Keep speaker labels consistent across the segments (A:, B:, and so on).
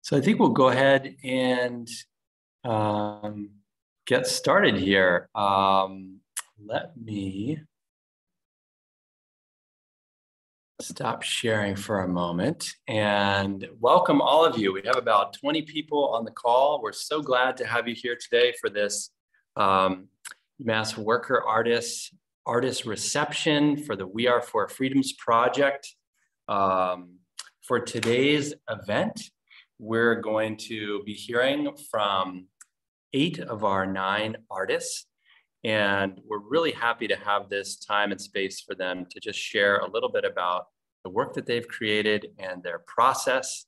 A: So I think we'll go ahead and get started here. Let me stop sharing for a moment and welcome all of you. We have about 20 people on the call. We're so glad to have you here today for this UMass Worker Artist reception for the We Are for Freedoms project. For today's event, we're going to be hearing from 8 of our 9 artists, and we're really happy to have this time and space for them to just share a little bit about the work that they've created and their process.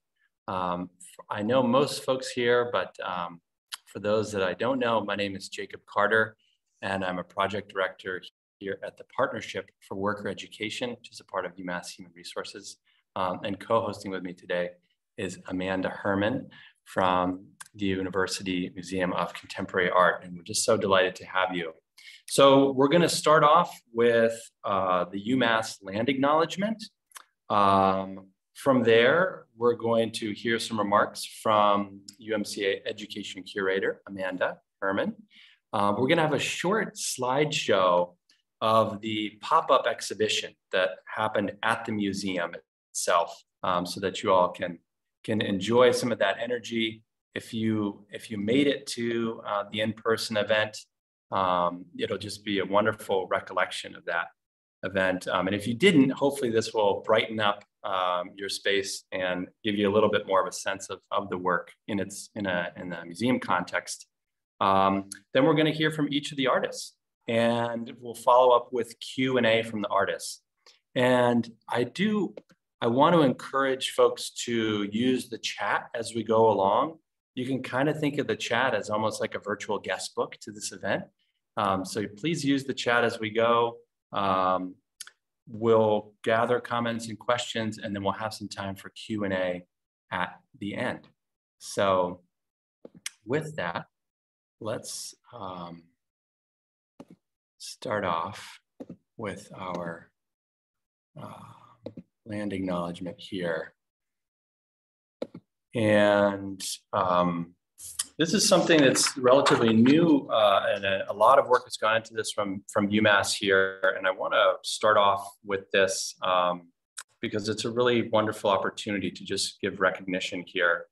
A: I know most folks here, but for those that I don't know, my name is Jacob Carter, and I'm a project director here at the Partnership for Worker Education, which is a part of UMass Human Resources. And co-hosting with me today is Amanda Herman from the University Museum of Contemporary Art. And we're just so delighted to have you. So we're going to start off with the UMass land acknowledgement. From there, we're going to hear some remarks from UMCA education curator, Amanda Herman. We're going to have a short slideshow of the pop-up exhibition that happened at the museum itself, so that you all can enjoy some of that energy. If you made it to the in-person event, it'll just be a wonderful recollection of that event. And if you didn't, hopefully this will brighten up your space and give you a little bit more of a sense of the work in a museum context. Then we're going to hear from each of the artists, and we'll follow up with Q&A from the artists. And I want to encourage folks to use the chat as we go along. You can kind of think of the chat as almost like a virtual guest book to this event. So please use the chat as we go. We'll gather comments and questions, and then we'll have some time for Q&A at the end. So with that, let's start off with our land acknowledgement here. And this is something that's relatively new, and a lot of work has gone into this from UMass here. And I want to start off with this because it's a really wonderful opportunity to just give recognition here.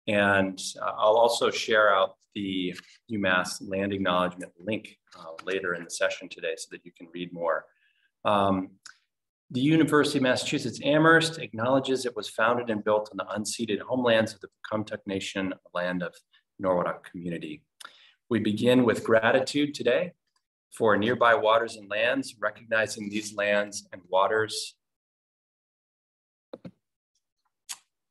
A: And I'll also share out the UMass land acknowledgement link later in the session today so that you can read more. The University of Massachusetts Amherst acknowledges it was founded and built on the unceded homelands of the Pocumtuck Nation, land of Norwood community. We begin with gratitude today for nearby waters and lands, recognizing these lands and waters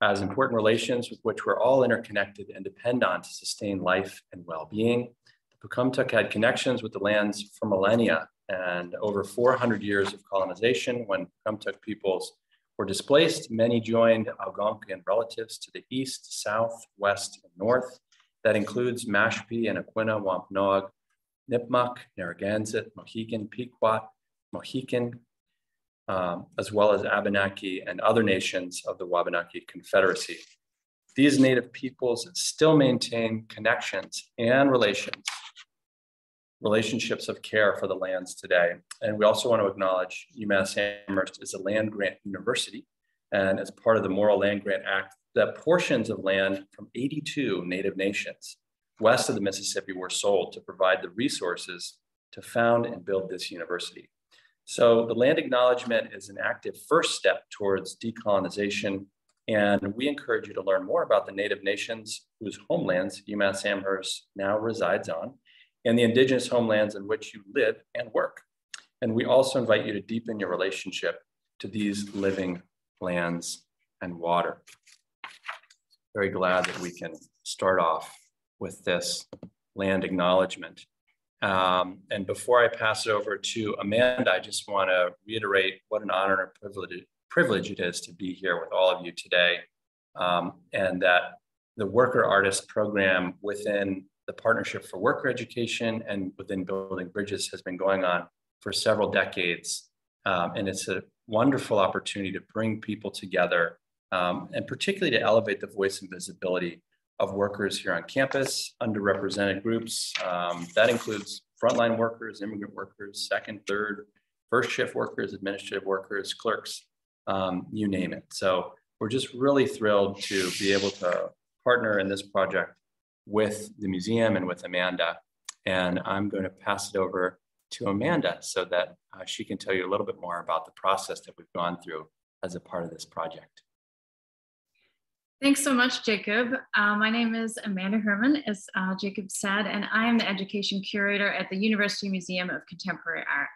A: as important relations with which we're all interconnected and depend on to sustain life and well-being. The Pocumtuck had connections with the lands for millennia, and over 400 years of colonization. When Pocumtuck peoples were displaced, many joined Algonquian relatives to the east, south, west, and north. That includes Mashpee and Aquinnah, Wampanoag, Nipmuc, Narragansett, Mohegan, Pequot, Mohican, as well as Abenaki and other nations of the Wabanaki Confederacy. These Native peoples still maintain connections and relationships of care for the lands today. And we also want to acknowledge UMass Amherst is a land grant university, and as part of the Moral Land Grant Act, that portions of land from 82 Native nations west of the Mississippi were sold to provide the resources to found and build this university. So the land acknowledgement is an active first step towards decolonization, and we encourage you to learn more about the Native nations whose homelands UMass Amherst now resides on, and the indigenous homelands in which you live and work. And we also invite you to deepen your relationship to these living lands and water. Very glad that we can start off with this land acknowledgement. And before I pass it over to Amanda, I just want to reiterate what an honor and privilege it is to be here with all of you today, and that the Worker Artist program within the Partnership for Worker Education and within Building Bridges has been going on for several decades. And it's a wonderful opportunity to bring people together and particularly to elevate the voice and visibility of workers here on campus, underrepresented groups. That includes frontline workers, immigrant workers, second, third, first shift workers, administrative workers, clerks, you name it. So we're just really thrilled to be able to partner in this project with the museum and with Amanda. And I'm going to pass it over to Amanda so that she can tell you a little bit more about the process that we've gone through as a part of this project.
B: Thanks so much, Jacob. My name is Amanda Herman, as Jacob said, and I am the education curator at the University Museum of Contemporary Art.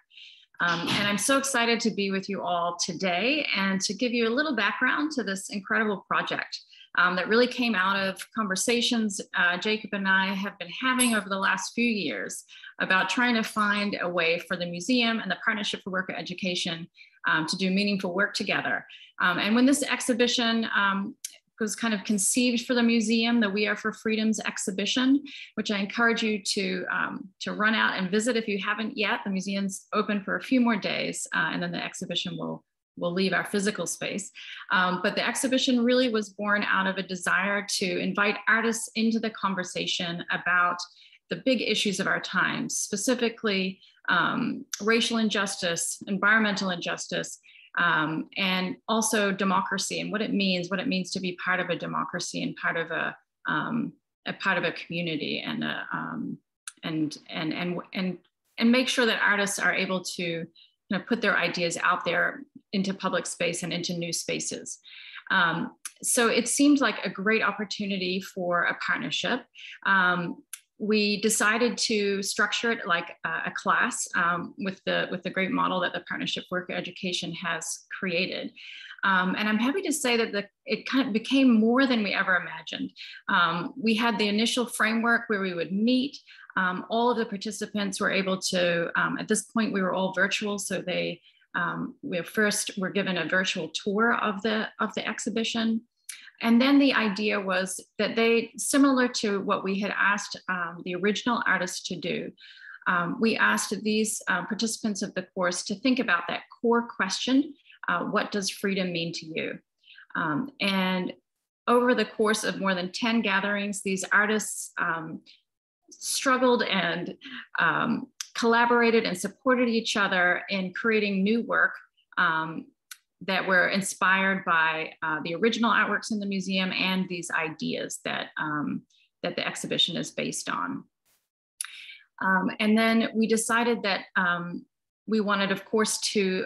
B: And I'm so excited to be with you all today and to give you a little background to this incredible project that really came out of conversations Jacob and I have been having over the last few years about trying to find a way for the museum and the Partnership for Worker Education to do meaningful work together. And when this exhibition was kind of conceived for the museum, the We Are for Freedoms exhibition, which I encourage you to run out and visit if you haven't yet. The museum's open for a few more days, and then the exhibition will leave our physical space. But the exhibition really was born out of a desire to invite artists into the conversation about the big issues of our times, specifically racial injustice, environmental injustice, and also democracy and what it means to be part of a democracy and part of a community, and make sure that artists are able to put their ideas out there into public space and into new spaces. So it seemed like a great opportunity for a partnership. We decided to structure it like a class with the great model that the Partnership Worker Education has created. And I'm happy to say that it kind of became more than we ever imagined. We had the initial framework where we would meet. All of the participants were able to, at this point, we were all virtual, so we first were given a virtual tour of the exhibition. And then the idea was that similar to what we had asked the original artists to do, we asked these participants of the course to think about that core question, what does freedom mean to you? And over the course of more than 10 gatherings, these artists struggled and collaborated and supported each other in creating new work that were inspired by the original artworks in the museum and these ideas that the exhibition is based on. And then we decided that we wanted, of course, to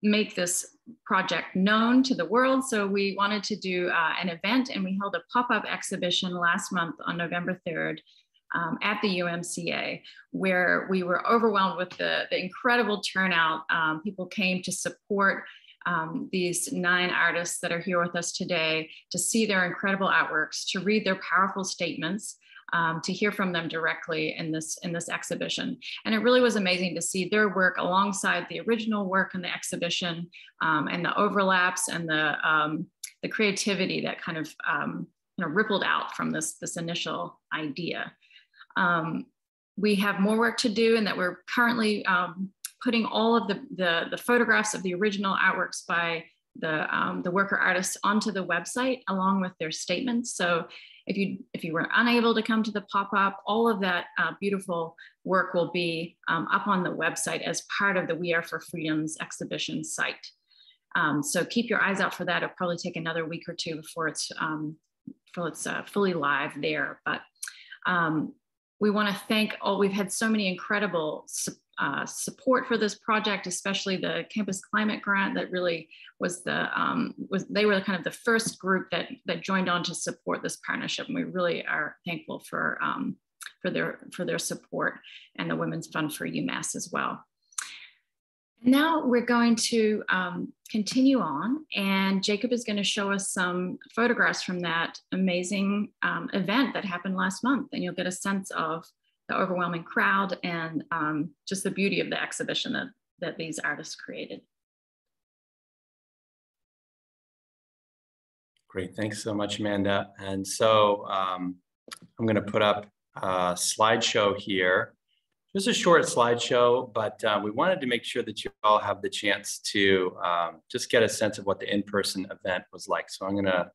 B: make this project known to the world. So we wanted to do an event, and we held a pop-up exhibition last month on November 3rd at the UMCA, where we were overwhelmed with the incredible turnout. People came to support these 9 artists that are here with us today, to see their incredible artworks, to read their powerful statements, to hear from them directly in this exhibition. And it really was amazing to see their work alongside the original work in the exhibition, and the overlaps and the creativity that kind of rippled out from this initial idea. We have more work to do, and that we're currently putting all of the photographs of the original artworks by the worker artists onto the website along with their statements. So if you were unable to come to the pop-up, all of that beautiful work will be up on the website as part of the We Are for Freedoms exhibition site. So keep your eyes out for that. It'll probably take another week or two before it's fully live there. But we want to thank all. We've had so many incredible support for this project, especially the Campus Climate Grant that really was they were kind of the first group that joined on to support this partnership, and we really are thankful for their support, and the Women's Fund for UMass as well. Now we're going to continue on, and Jacob is going to show us some photographs from that amazing event that happened last month, and you'll get a sense of the overwhelming crowd and just the beauty of the exhibition that these artists created.
A: Great, thanks so much, Amanda. And so I'm going to put up a slideshow here just a short slideshow, but we wanted to make sure that you all have the chance to just get a sense of what the in-person event was like. So I'm gonna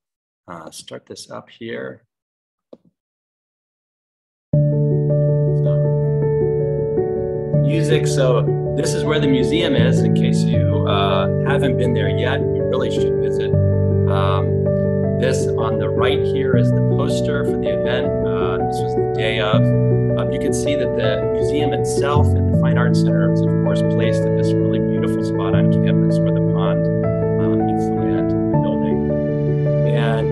A: start this up here. Music, so this is where the museum is, in case you haven't been there yet. You really should visit. This on the right here is the poster for the event. This was the day of. You can see that the museum itself and the Fine Arts Center is, of course, placed at this really beautiful spot on campus where the pond meets the land of the building. And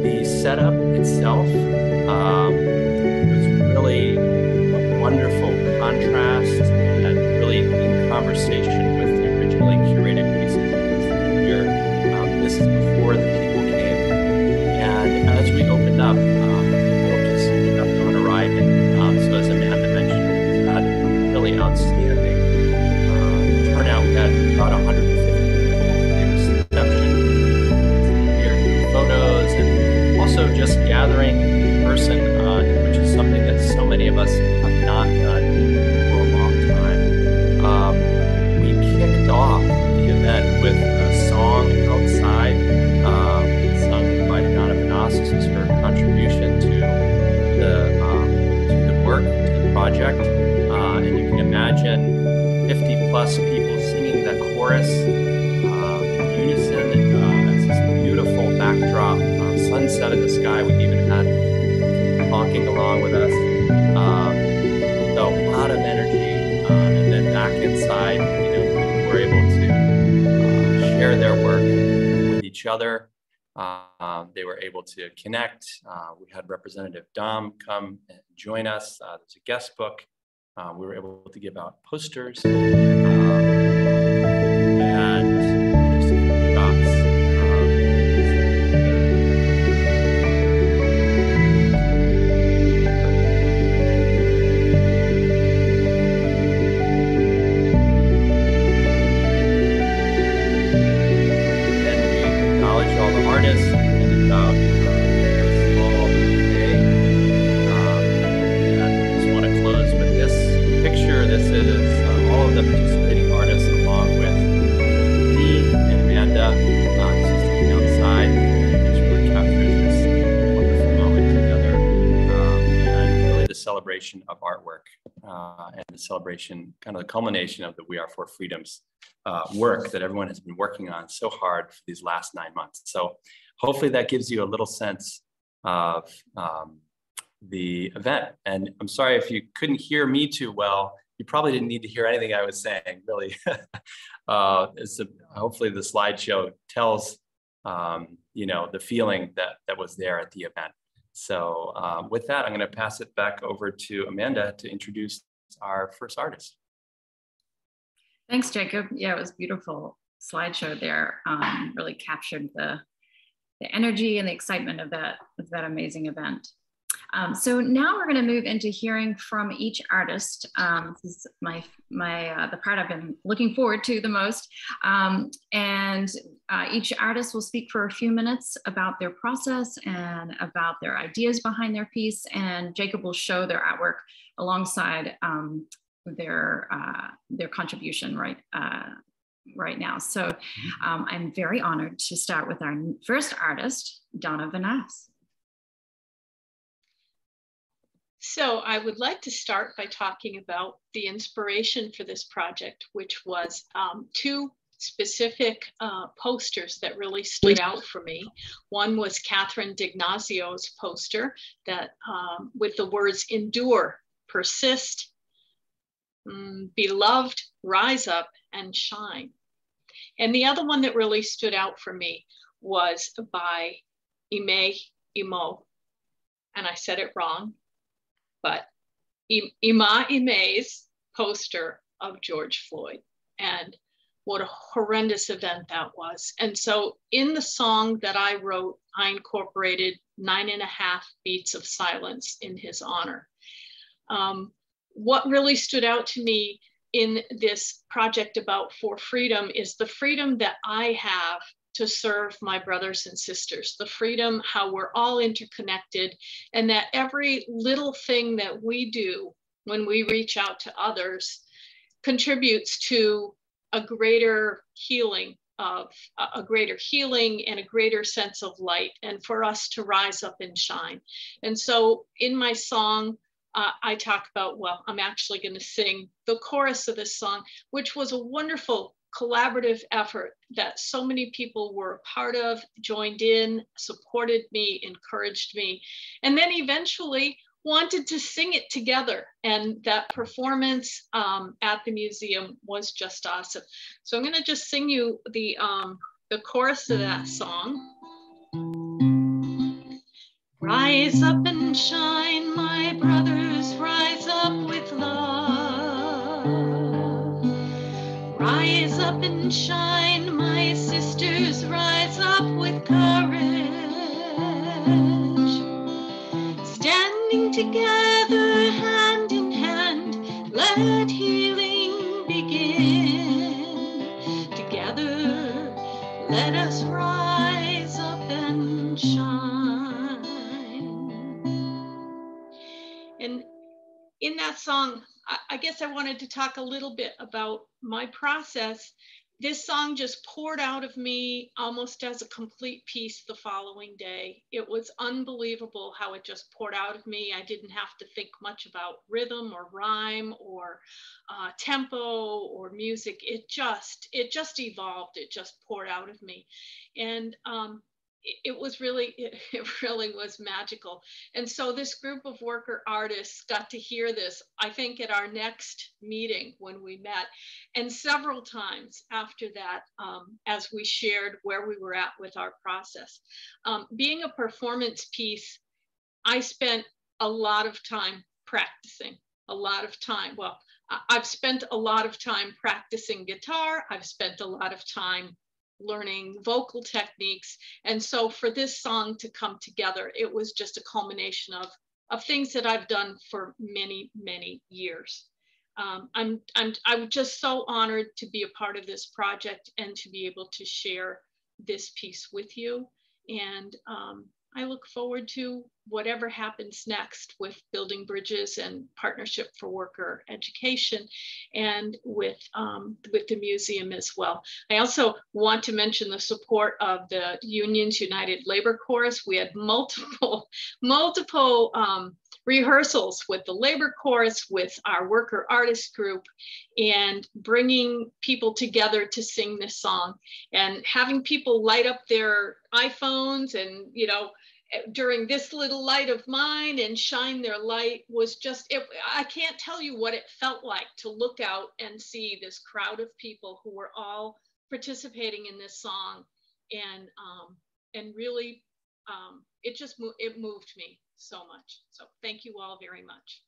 A: the setup itself was really a wonderful contrast and really in conversation with the originally curated pieces here. This is before the people came. And as we opened up, people just kept on arriving. So as Amanda mentioned, we had a really outstanding turnout. We had about 150 people for the reception, here photos, and also just gathering in person, which is something that so many of us have not done for a long time. We kicked off the event with a song outside, sung by Donovan Oss. This is her contribution to the work, to the project. And you can imagine 50 plus people singing that chorus in unison. It's this beautiful backdrop, sunset in the sky. We even had honking along with us. So a lot of energy. And then back inside, people were able to share their work with each other. They were able to connect. We had Representative Dom come and join us. There's a guest book. We were able to give out posters and just a few shots. All the artists and about a small day. And I just want to close with this picture. This is all of the participating artists along with me and Amanda. This is sitting outside. It really captures this wonderful moment together, and really the celebration of artwork and the celebration, kind of the culmination of the We Are for Freedom's work that everyone has been working on so hard for these last 9 months. So hopefully that gives you a little sense of the event. And I'm sorry if you couldn't hear me too well. You probably didn't need to hear anything I was saying, really. Hopefully the slideshow tells the feeling that was there at the event. So with that, I'm going to pass it back over to Amanda to introduce our first artist.
B: Thanks, Jacob. Yeah, it was a beautiful slideshow there. Really captured the energy and the excitement of that amazing event. So now we're going to move into hearing from each artist. This is the part I've been looking forward to the most. And each artist will speak for a few minutes about their process and about their ideas behind their piece. And Jacob will show their artwork alongside their contribution right now. So I'm very honored to start with our first artist, Donovan Oss.
C: So I would like to start by talking about the inspiration for this project, which was two specific posters that really stood out for me. One was Catherine D'Ignazio's poster that with the words "endure, persist, beloved, rise up and shine." And the other one that really stood out for me was by Imo, and I said it wrong, but Ime's poster of George Floyd. And what a horrendous event that was. And so in the song that I wrote, I incorporated 9.5 beats of silence in his honor. What really stood out to me in this project about For Freedom is the freedom that I have to serve my brothers and sisters, the freedom how we're all interconnected, and that every little thing that we do when we reach out to others, contributes to a greater healing and a greater sense of light, and for us to rise up and shine. And so in my song, I talk about, well, I'm actually going to sing the chorus of this song, which was a wonderful collaborative effort that so many people were a part of, joined in, supported me, encouraged me, and then eventually wanted to sing it together. And that performance at the museum was just awesome. So I'm going to just sing you the chorus of that song. Rise up and shine, my brothers, rise up with love. Rise up and shine, my sisters, rise up with courage. Standing together, hand in hand, let healing begin. Together, let us rise up and shine. And in that song, I guess I wanted to talk a little bit about my process. This song just poured out of me almost as a complete piece the following day. It was unbelievable how it just poured out of me. I didn't have to think much about rhythm or rhyme or tempo or music. It just evolved. It just poured out of me. And it really was magical. And so this group of worker artists got to hear this, I think, at our next meeting when we met, and several times after that, as we shared where we were at with our process. Being a performance piece, I spent a lot of time practicing, well, I've spent a lot of time practicing guitar. I've spent a lot of time learning vocal techniques. And so for this song to come together, it was just a culmination of things that I've done for many, many years. I'm just so honored to be a part of this project and to be able to share this piece with you. And I look forward to whatever happens next with Building Bridges and Partnership for Worker Education, and with the museum as well. I also want to mention the support of the Unions United Labor Chorus. We had multiple rehearsals with the labor chorus, with our worker artist group, and bringing people together to sing this song, and having people light up their iPhones and, you know, during this little light of mine and shine their light was just, I can't tell you what it felt like to look out and see this crowd of people who were all participating in this song. And really, it moved me so much. So thank you all very much.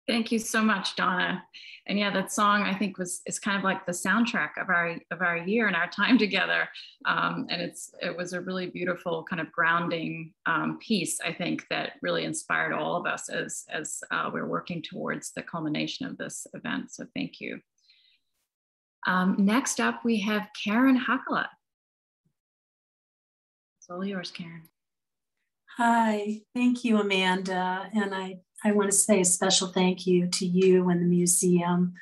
B: Thank you so much, Donna. And yeah, that song I think is kind of like the soundtrack of our year and our time together. And it was a really beautiful kind of grounding piece, I think, that really inspired all of us as we're working towards the culmination of this event. So thank you. Next up, we have Karen Hakala. It's all yours, Karen.
D: Hi, thank you, Amanda. And I want to say a special thank you to you and the museum,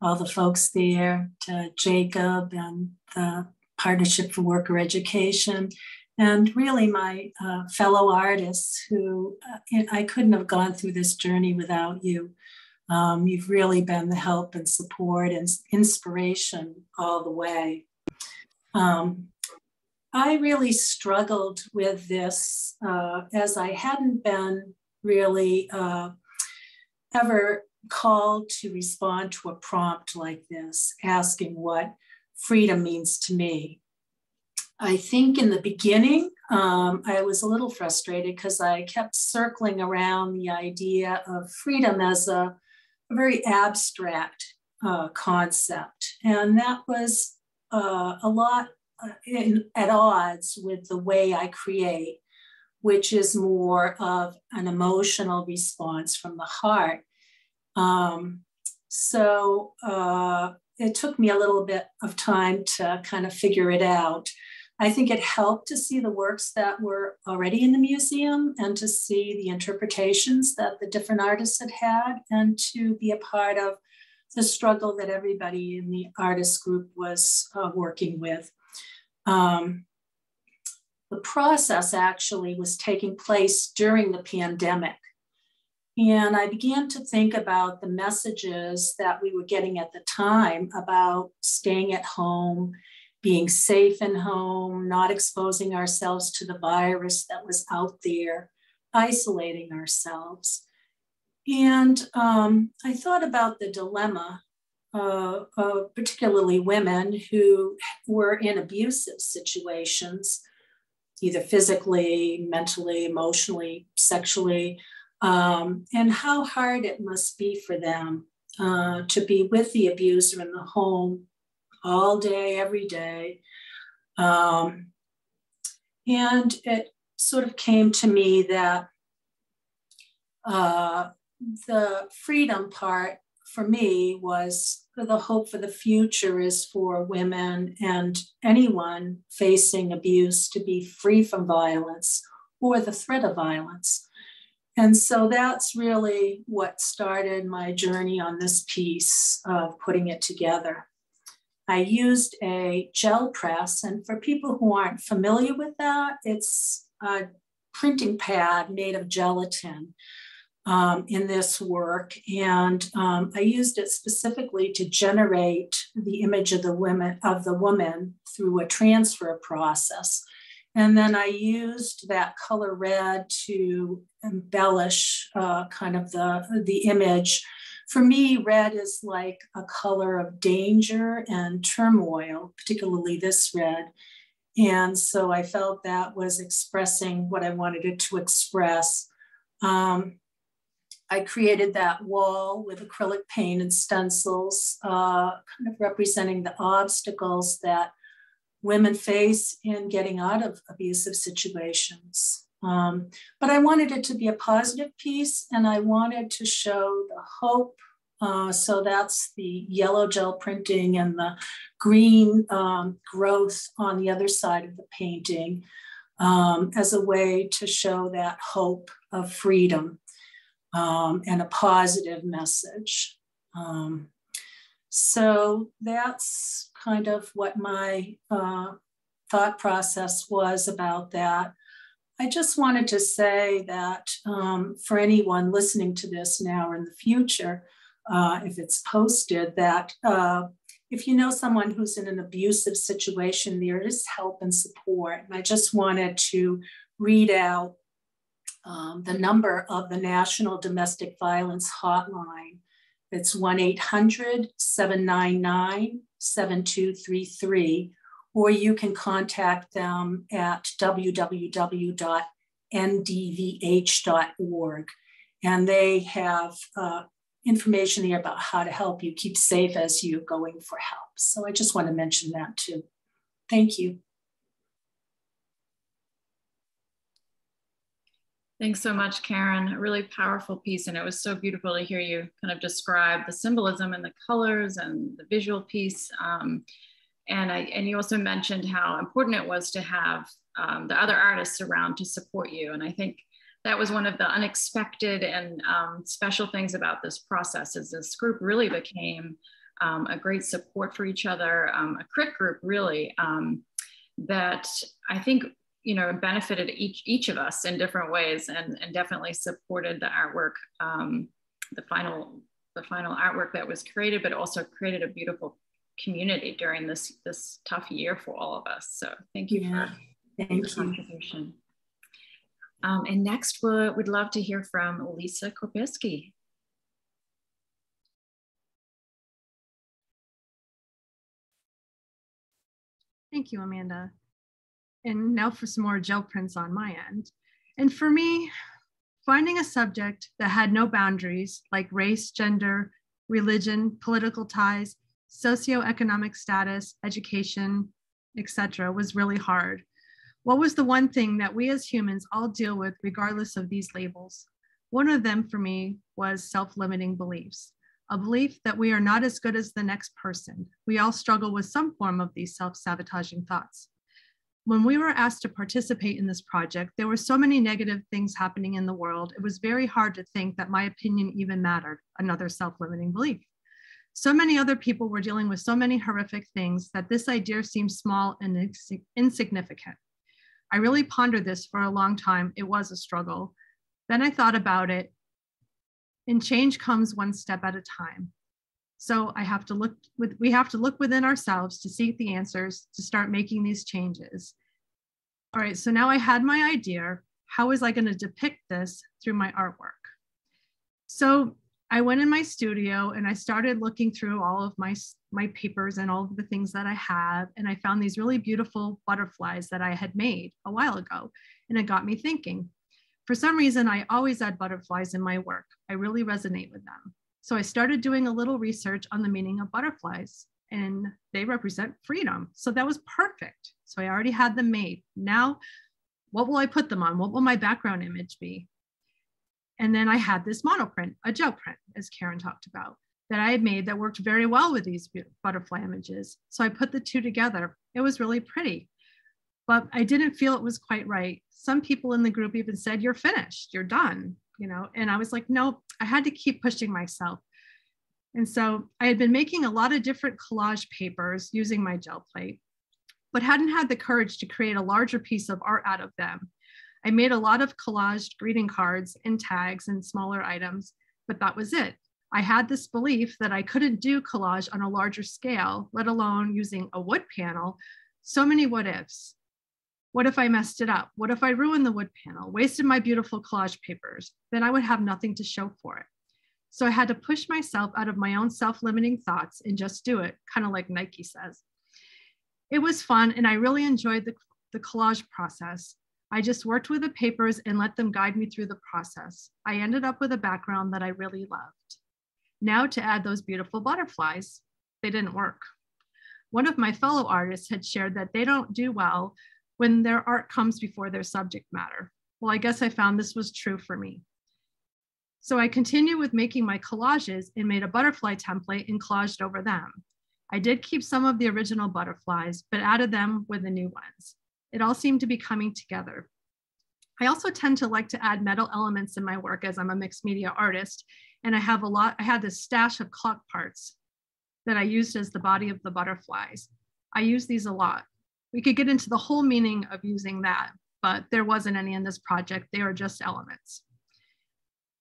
D: all the folks there, to Jacob and the Partnership for Worker Education, and really my fellow artists who I couldn't have gone through this journey without you. You've really been the help and support and inspiration all the way. I really struggled with this as I hadn't been really ever called to respond to a prompt like this, asking what freedom means to me. I think in the beginning, I was a little frustrated because I kept circling around the idea of freedom as a very abstract concept. And that was a lot at odds with the way I create, which is more of an emotional response from the heart. So it took me a little bit of time to kind of figure it out. I think it helped to see the works that were already in the museum and to see the interpretations that the different artists had had, and to be a part of the struggle that everybody in the artist group was working with. The process actually was taking place during the pandemic. And I began to think about the messages that we were getting at the time about staying at home, being safe in home, not exposing ourselves to the virus that was out there, isolating ourselves. And I thought about the dilemma of particularly women who were in abusive situations, either physically, mentally, emotionally, sexually, and how hard it must be for them to be with the abuser in the home all day, every day. And it sort of came to me that the freedom part for me was the hope for the future is for women and anyone facing abuse to be free from violence or the threat of violence. And so that's really what started my journey on this piece of putting it together. I used a gel press, and for people who aren't familiar with that, it's a printing pad made of gelatin in this work. And I used it specifically to generate the image of the woman through a transfer process. And then I used that color red to embellish kind of the image. For me, red is like a color of danger and turmoil, particularly this red. And so I felt that was expressing what I wanted it to express. I created that wall with acrylic paint and stencils, kind of representing the obstacles that women face in getting out of abusive situations. But I wanted it to be a positive piece, and I wanted to show the hope. So that's the yellow gel printing and the green growth on the other side of the painting as a way to show that hope of freedom and a positive message. So that's kind of what my thought process was about that. I just wanted to say that for anyone listening to this now or in the future, if it's posted, that if you know someone who's in an abusive situation, there is help and support. And I just wanted to read out the number of the National Domestic Violence Hotline. It's 1-800-799-7233, or you can contact them at www.ndvh.org. And they have information there about how to help you keep safe as you're going for help. So I just want to mention that too. Thank you.
B: Thanks so much, Karen. A really powerful piece, and it was so beautiful to hear you kind of describe the symbolism and the colors and the visual piece. And you also mentioned how important it was to have the other artists around to support you. And I think that was one of the unexpected and special things about this process, is this group really became a great support for each other, a crit group really, that I think benefited each of us in different ways, and definitely supported the artwork, the final artwork that was created, but also created a beautiful community during this tough year for all of us. So thank you for your contribution. And next, we'd love to hear from Lisa Kopeski.
E: Thank you, Amanda. And now for some more gel prints on my end. And for me, finding a subject that had no boundaries, like race, gender, religion, political ties, socioeconomic status, education, etc., was really hard. What was the one thing that we as humans all deal with regardless of these labels? One of them for me was self-limiting beliefs, a belief that we are not as good as the next person. We all struggle with some form of these self-sabotaging thoughts. When we were asked to participate in this project, there were so many negative things happening in the world. It was very hard to think that my opinion even mattered, another self-limiting belief. So many other people were dealing with so many horrific things that this idea seemed small and insignificant. I really pondered this for a long time. It was a struggle. Then I thought about it, and change comes one step at a time. So we have to look within ourselves to seek the answers, to start making these changes. All right, so now I had my idea. How was I going to depict this through my artwork? So I went in my studio and I started looking through all of my papers and all of the things that I have. And I found these really beautiful butterflies that I had made a while ago. And it got me thinking. For some reason, I always add butterflies in my work. I really resonate with them. So I started doing a little research on the meaning of butterflies, and they represent freedom. So that was perfect. So I already had them made. Now, what will I put them on? What will my background image be? And then I had this monoprint, a gel print, as Karen talked about, that I had made that worked very well with these butterfly images. So I put the two together. It was really pretty, but I didn't feel it was quite right. Some people in the group even said, "You're finished, you're done." And I was like, no, I had to keep pushing myself. And so I had been making a lot of different collage papers using my gel plate, but hadn't had the courage to create a larger piece of art out of them. I made a lot of collaged greeting cards and tags and smaller items, but that was it. I had this belief that I couldn't do collage on a larger scale, let alone using a wood panel. So many what ifs. What if I messed it up? What if I ruined the wood panel, wasted my beautiful collage papers? Then I would have nothing to show for it. So I had to push myself out of my own self-limiting thoughts and just do it, kind of like Nike says. It was fun, and I really enjoyed the collage process. I just worked with the papers and let them guide me through the process. I ended up with a background that I really loved. Now to add those beautiful butterflies, they didn't work. One of my fellow artists had shared that they don't do well when their art comes before their subject matter. Well, I guess I found this was true for me. So I continued with making my collages and made a butterfly template and collaged over them. I did keep some of the original butterflies, but added them with the new ones. It all seemed to be coming together. I also tend to like to add metal elements in my work as I'm a mixed media artist. And I had this stash of clock parts that I used as the body of the butterflies. I use these a lot. We could get into the whole meaning of using that, but there wasn't any in this project. They are just elements.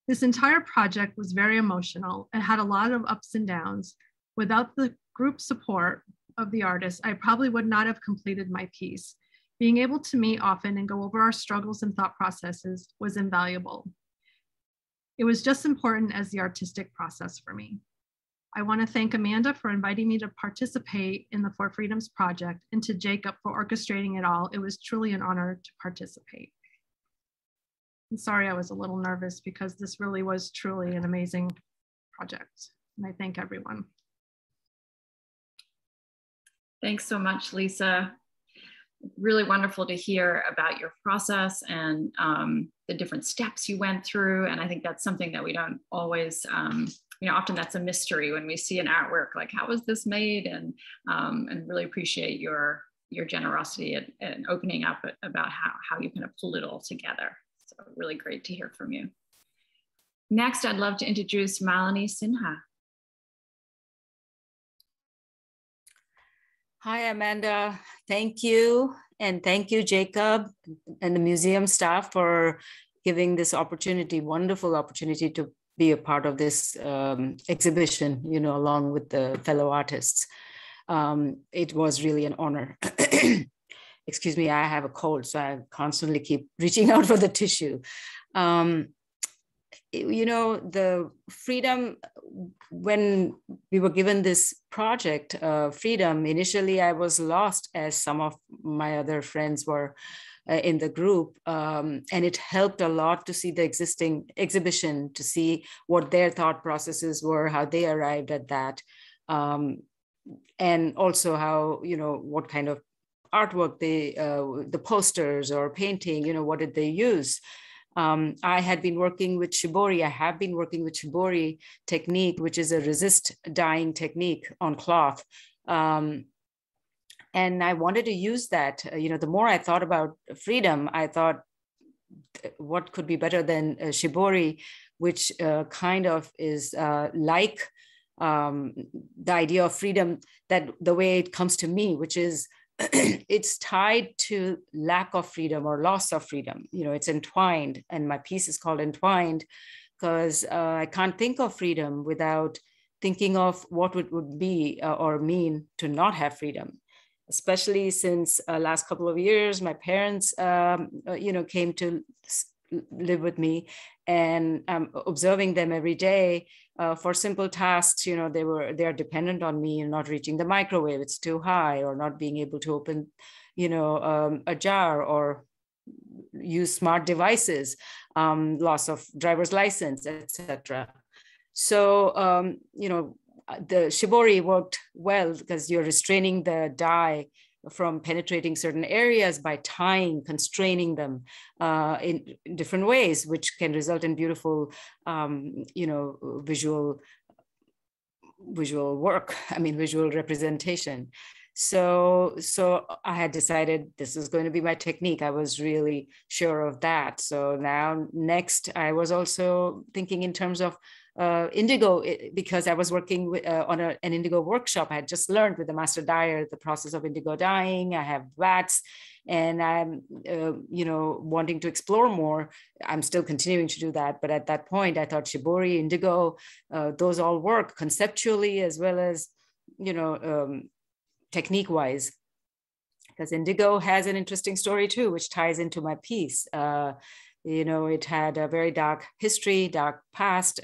E: This entire project was very emotional and had a lot of ups and downs. Without the group support of the artists, I probably would not have completed my piece. Being able to meet often and go over our struggles and thought processes was invaluable. It was just important as the artistic process for me. I want to thank Amanda for inviting me to participate in the For Freedoms project, and to Jacob for orchestrating it all. It was truly an honor to participate. I'm sorry I was a little nervous because this really was truly an amazing project, and I thank everyone.
B: Thanks so much, Lisa. Really wonderful to hear about your process and the different steps you went through. And I think that's something that we don't always, often that's a mystery when we see an artwork, like how was this made? And really appreciate your generosity and opening up about how you kind of pulled it all together. So really great to hear from you. Next, I'd love to introduce Malini Sinha.
F: Hi, Amanda. Thank you. And thank you, Jacob, and the museum staff for giving this opportunity, wonderful opportunity to be a part of this exhibition, along with the fellow artists. It was really an honor. Excuse me, I have a cold, so I constantly keep reaching out for the tissue. The freedom, when we were given this project, Freedom, initially I was lost, as some of my other friends were in the group. And it helped a lot to see the existing exhibition, to see what their thought processes were, how they arrived at that. And also how, what kind of artwork the posters or painting, what did they use? I had been working with shibori. I have been working with shibori technique, which is a resist dyeing technique on cloth. And I wanted to use that. The more I thought about freedom, I thought, what could be better than shibori, which kind of is like the idea of freedom, that the way it comes to me, which is it's tied to lack of freedom or loss of freedom. It's entwined, and my piece is called Entwined, because I can't think of freedom without thinking of what it would be or mean to not have freedom. Especially since last couple of years, my parents, came to live with me, and I'm observing them every day for simple tasks. They are dependent on me, not reaching the microwave, it's too high, or not being able to open, a jar or use smart devices, loss of driver's license, etc. So, the shibori worked well because you're restraining the dye from penetrating certain areas by tying, constraining them in different ways, which can result in beautiful, visual work. Visual representation. So I had decided this is going to be my technique. I was really sure of that. So now next, I was also thinking in terms of indigo, because I was working on an indigo workshop. I had just learned with the master dyer the process of indigo dyeing. I have vats, and I'm wanting to explore more. I'm still continuing to do that, but at that point I thought shibori, indigo, those all work conceptually as well as technique wise, because indigo has an interesting story too, which ties into my piece. It had a very dark history, dark past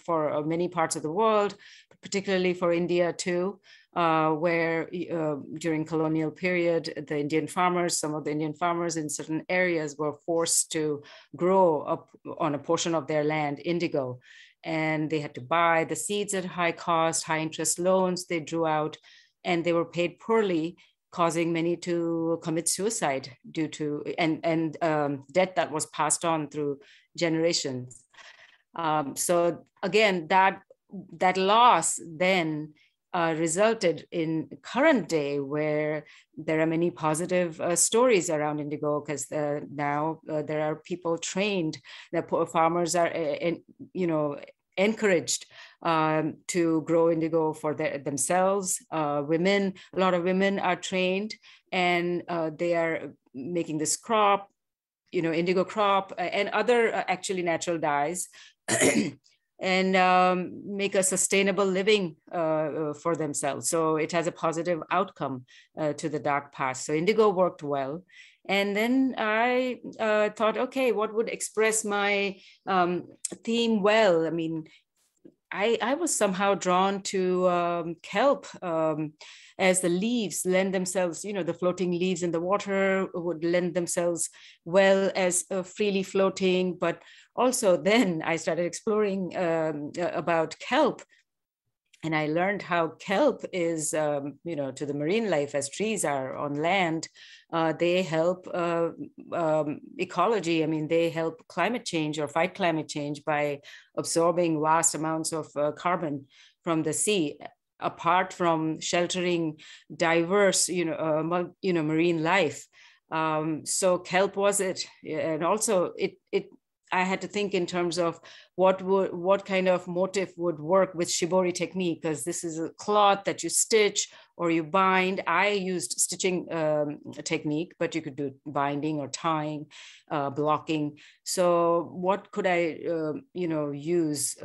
F: for many parts of the world, particularly for India too, where during colonial period, some of the Indian farmers in certain areas were forced to grow up on a portion of their land indigo. And they had to buy the seeds at high cost, high interest loans they drew out, and they were paid poorly, causing many to commit suicide due to and debt that was passed on through generations. So again, that loss then resulted in current day, where there are many positive stories around indigo, because now there are people trained, the farmers are encouraged to grow indigo for themselves. Women, a lot of women are trained, and they are making this crop, indigo crop, and other actually natural dyes, and make a sustainable living for themselves. So it has a positive outcome to the dark past. So indigo worked well. And then I thought, okay, what would express my theme well? I was somehow drawn to kelp, as the leaves lend themselves, the floating leaves in the water would lend themselves well as freely floating. But also then I started exploring about kelp. And I learned how kelp is, to the marine life as trees are on land. They help ecology. They help climate change or fight climate change by absorbing vast amounts of carbon from the sea, apart from sheltering diverse, marine life. So kelp was it. And also I had to think in terms of what kind of motif would work with shibori technique, because this is a cloth that you stitch or you bind. I used stitching technique, but you could do binding or tying, blocking. So what could I, use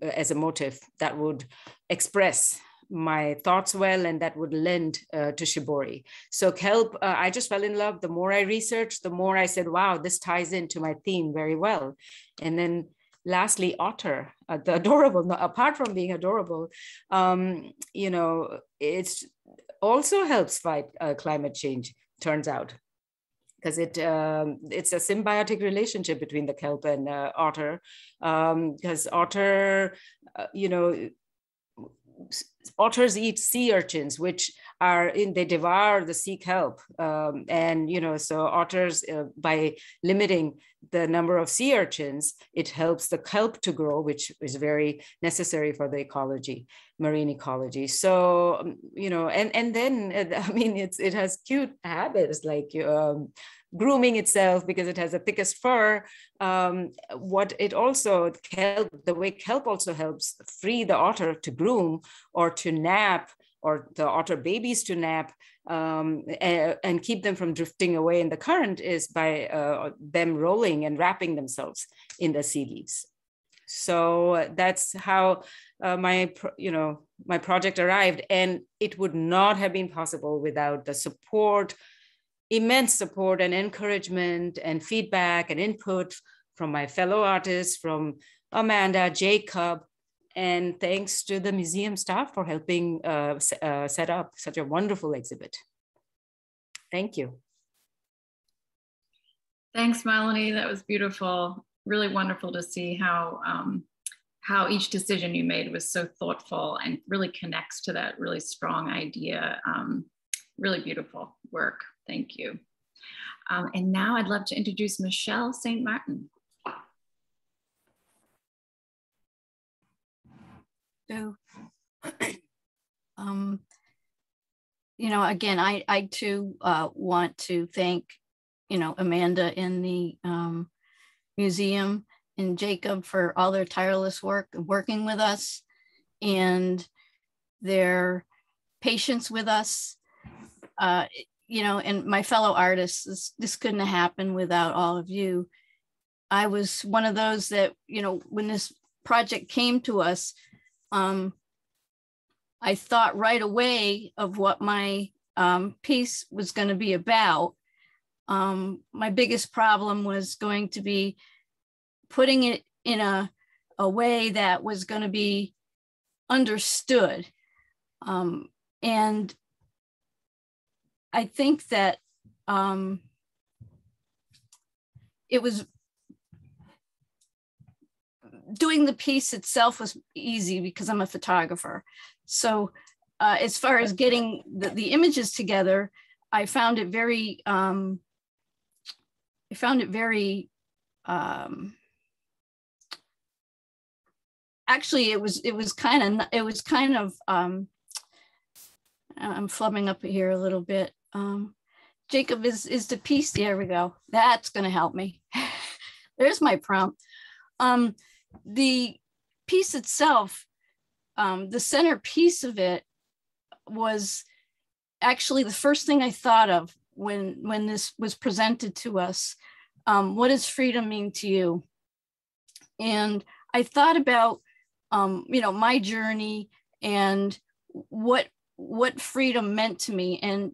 F: as a motif that would express my thoughts well, and that would lend to shibori. So kelp, I just fell in love. The more I researched, the more I said, wow, this ties into my theme very well. And then lastly, otter, the adorable, apart from being adorable, it also helps fight climate change, turns out, because it's a symbiotic relationship between the kelp and otter, because otter, otters eat sea urchins, which they devour the seek help. And, so otters, by limiting the number of sea urchins, it helps the kelp to grow, which is very necessary for the ecology, marine ecology. So, and then, it has cute habits like grooming itself because it has the thickest fur. The way kelp also helps free the otter to groom or to nap, or the otter babies to nap, and keep them from drifting away in the current, is by them rolling and wrapping themselves in the sea leaves. So that's how my project arrived, and it would not have been possible without the support, immense support and encouragement and feedback and input from my fellow artists, from Amanda, Jacob, and thanks to the museum staff for helping set up such a wonderful exhibit. Thank you.
B: Thanks, Melanie. That was beautiful. Really wonderful to see how each decision you made was so thoughtful and really connects to that really strong idea. Really beautiful work. Thank you. And now I'd love to introduce Michelle St. Martin.
G: So, again, I too want to thank, Amanda in the museum and Jacob for all their tireless work working with us and their patience with us. And my fellow artists, this couldn't have happened without all of you. I was one of those that, when this project came to us, I thought right away of what my piece was going to be about. My biggest problem was going to be putting it in a way that was going to be understood. And I think that it was, doing the piece itself was easy because I'm a photographer. So as far as getting the images together, I found it very, actually it was kind of, I'm flubbing up here a little bit. Jacob, is the piece, there we go. That's gonna help me. There's my prompt. The piece itself, the center piece of it was actually the first thing I thought of when this was presented to us. What does freedom mean to you? And I thought about, my journey and what freedom meant to me. And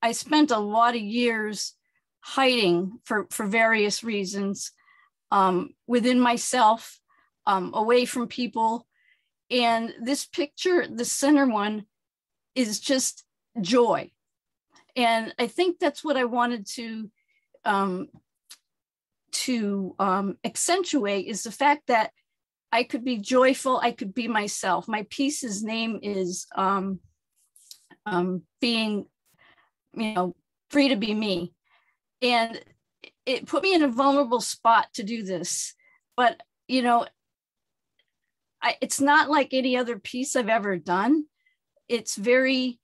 G: I spent a lot of years hiding for various reasons, within myself, away from people. And this picture, the center one, is just joy. And I think that's what I wanted to accentuate, is the fact that I could be joyful, I could be myself. My piece's name is being, free to be me. And it put me in a vulnerable spot to do this. But, it's not like any other piece I've ever done. It's very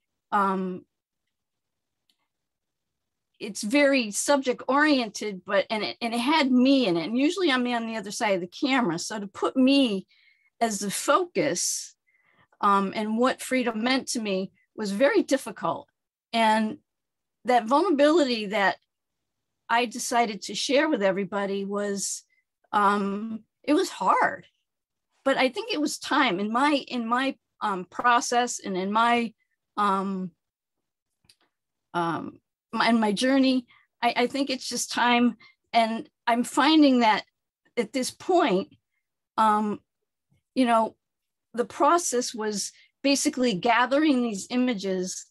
G: subject oriented, and it had me in it. And usually I'm on the other side of the camera. So to put me as the focus, and what freedom meant to me was very difficult. And that vulnerability that I decided to share with everybody was, it was hard. But I think it was time in my process and in my journey. I think it's just time, and I'm finding that at this point, the process was basically gathering these images.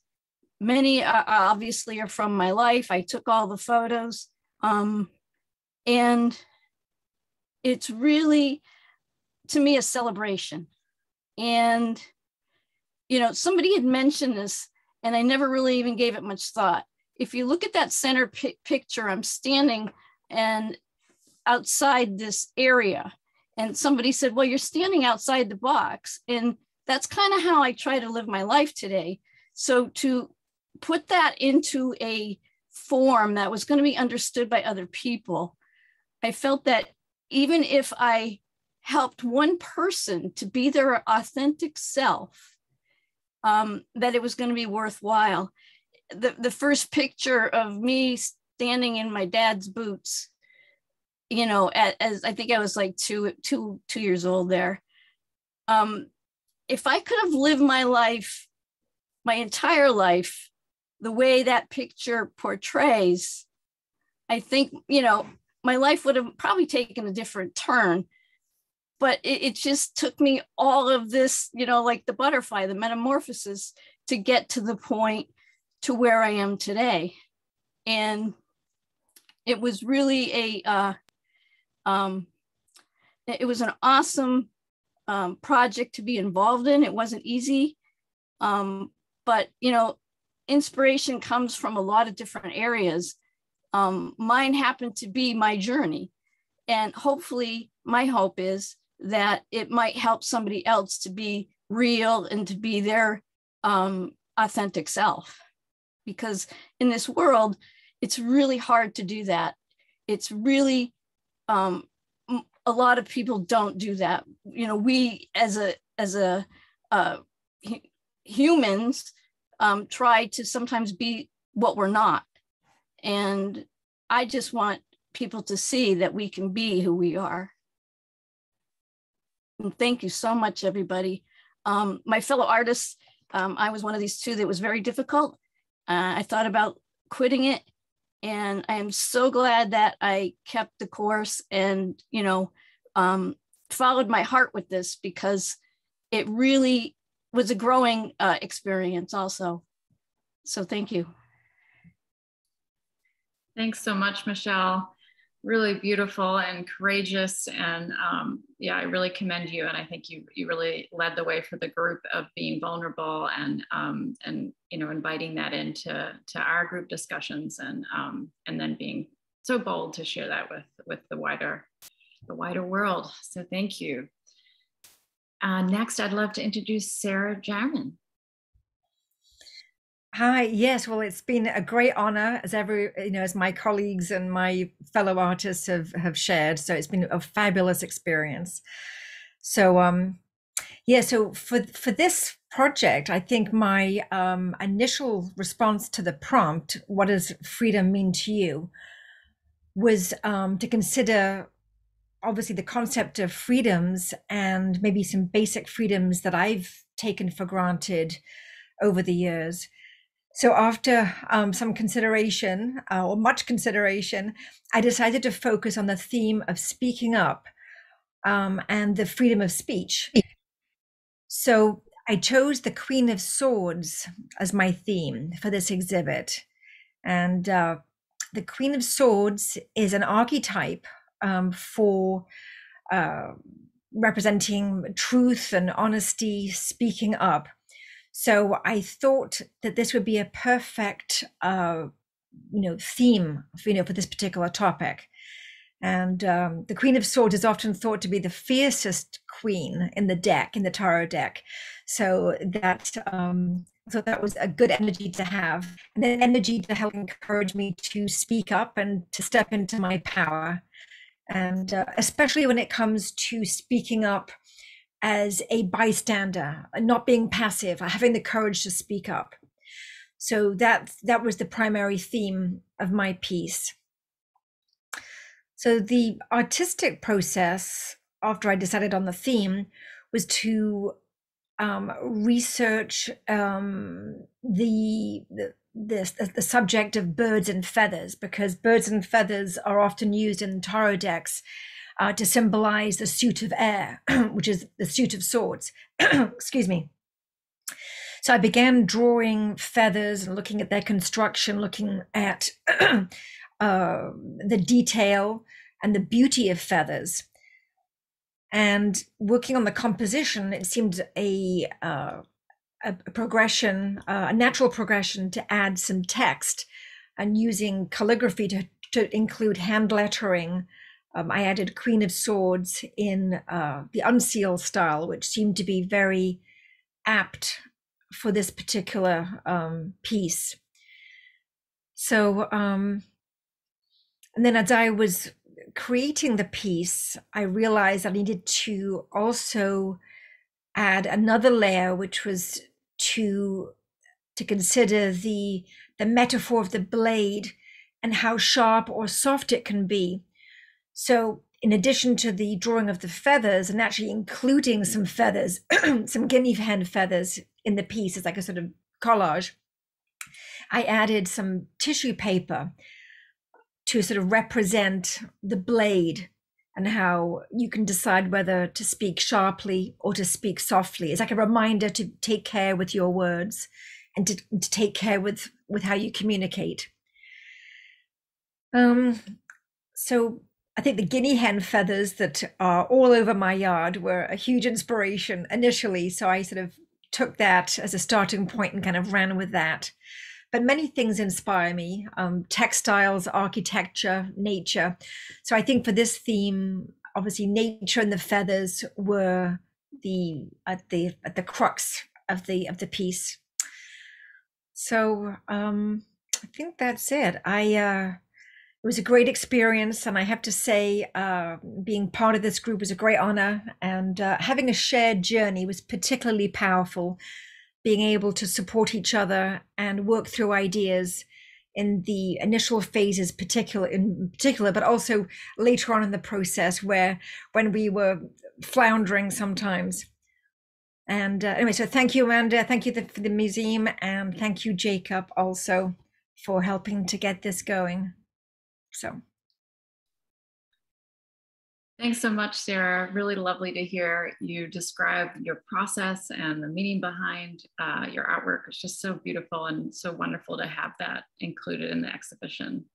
G: Many obviously are from my life. I took all the photos, and it's really, to me, a celebration. And, somebody had mentioned this, and I never really even gave it much thought. If you look at that center picture, I'm standing and outside this area, and somebody said, well, you're standing outside the box. And that's kind of how I try to live my life today. So to put that into a form that was going to be understood by other people, I felt that even if I helped one person to be their authentic self, that it was going to be worthwhile. The first picture of me standing in my dad's boots, you know, as I think I was like two years old there. If I could have lived my life, my entire life, the way that picture portrays, I think, you know, my life would have probably taken a different turn. But it just took me all of this, you know, like the butterfly, the metamorphosis, to get to the point to where I am today. And it was really it was an awesome project to be involved in. It wasn't easy, but, you know, inspiration comes from a lot of different areas. Mine happened to be my journey. And hopefully my hope is that it might help somebody else to be real and to be their authentic self. Because in this world, it's really hard to do that. It's really, a lot of people don't do that. You know, we as humans try to sometimes be what we're not. And I just want people to see that we can be who we are. And thank you so much, everybody. My fellow artists, I was one of these two that was very difficult. I thought about quitting it, and I am so glad that I kept the course and, you know, followed my heart with this, because it really was a growing experience also. So thank you.
B: Thanks so much, Michelle. Really beautiful and courageous. And yeah, I really commend you. And I think you really led the way for the group of being vulnerable and you know, inviting that into our group discussions, and then being so bold to share that with the wider world. So thank you. Next, I'd love to introduce Sarah Jarman.
H: Hi, yes, well, it's been a great honor, as my colleagues and my fellow artists have shared. So it's been a fabulous experience. So yeah, so for this project, I think my initial response to the prompt, what does freedom mean to you, was to consider obviously the concept of freedoms and maybe some basic freedoms that I've taken for granted over the years. So after some consideration, or much consideration, I decided to focus on the theme of speaking up and the freedom of speech. So I chose the Queen of Swords as my theme for this exhibit. And the Queen of Swords is an archetype for representing truth and honesty, speaking up. So I thought that this would be a perfect, theme, for this particular topic. And the Queen of Swords is often thought to be the fiercest queen in the tarot deck. So that that was a good energy to have, and an energy to help encourage me to speak up and to step into my power. And especially when it comes to speaking up as a bystander, not being passive, having the courage to speak up. So that was the primary theme of my piece. So the artistic process, after I decided on the theme, was to research the subject of birds and feathers, because birds and feathers are often used in tarot decks to symbolize the suit of air, which is the suit of swords. Excuse me. So I began drawing feathers and looking at their construction, looking at the detail and the beauty of feathers. And working on the composition, it seemed a a progression, a natural progression to add some text, and using calligraphy to include hand lettering. I added Queen of Swords in the unsealed style, which seemed to be very apt for this particular piece. So, and then as I was creating the piece, I realized I needed to also add another layer, which was to consider the metaphor of the blade and how sharp or soft it can be. So in addition to the drawing of the feathers and actually including some feathers, some guinea hen feathers in the piece as like a sort of collage, I added some tissue paper to sort of represent the blade and how you can decide whether to speak sharply or to speak softly. It's like a reminder to take care with your words and to take care with how you communicate. So I think the guinea hen feathers that are all over my yard were a huge inspiration initially. So I sort of took that as a starting point and kind of ran with that. But many things inspire me, textiles, architecture, nature. So I think for this theme, obviously nature and the feathers were at the crux of the piece. So I think that's it. It was a great experience, and I have to say, being part of this group was a great honor, and having a shared journey was particularly powerful. Being able to support each other and work through ideas in the initial phases, in particular, but also later on in the process, when we were floundering sometimes. And anyway, so thank you, Amanda. Thank you for the museum, and thank you, Jacob, also for helping to get this going. So.
B: Thanks so much, Sarah. Really lovely to hear you describe your process and the meaning behind your artwork. It's just so beautiful and so wonderful to have that included in the exhibition.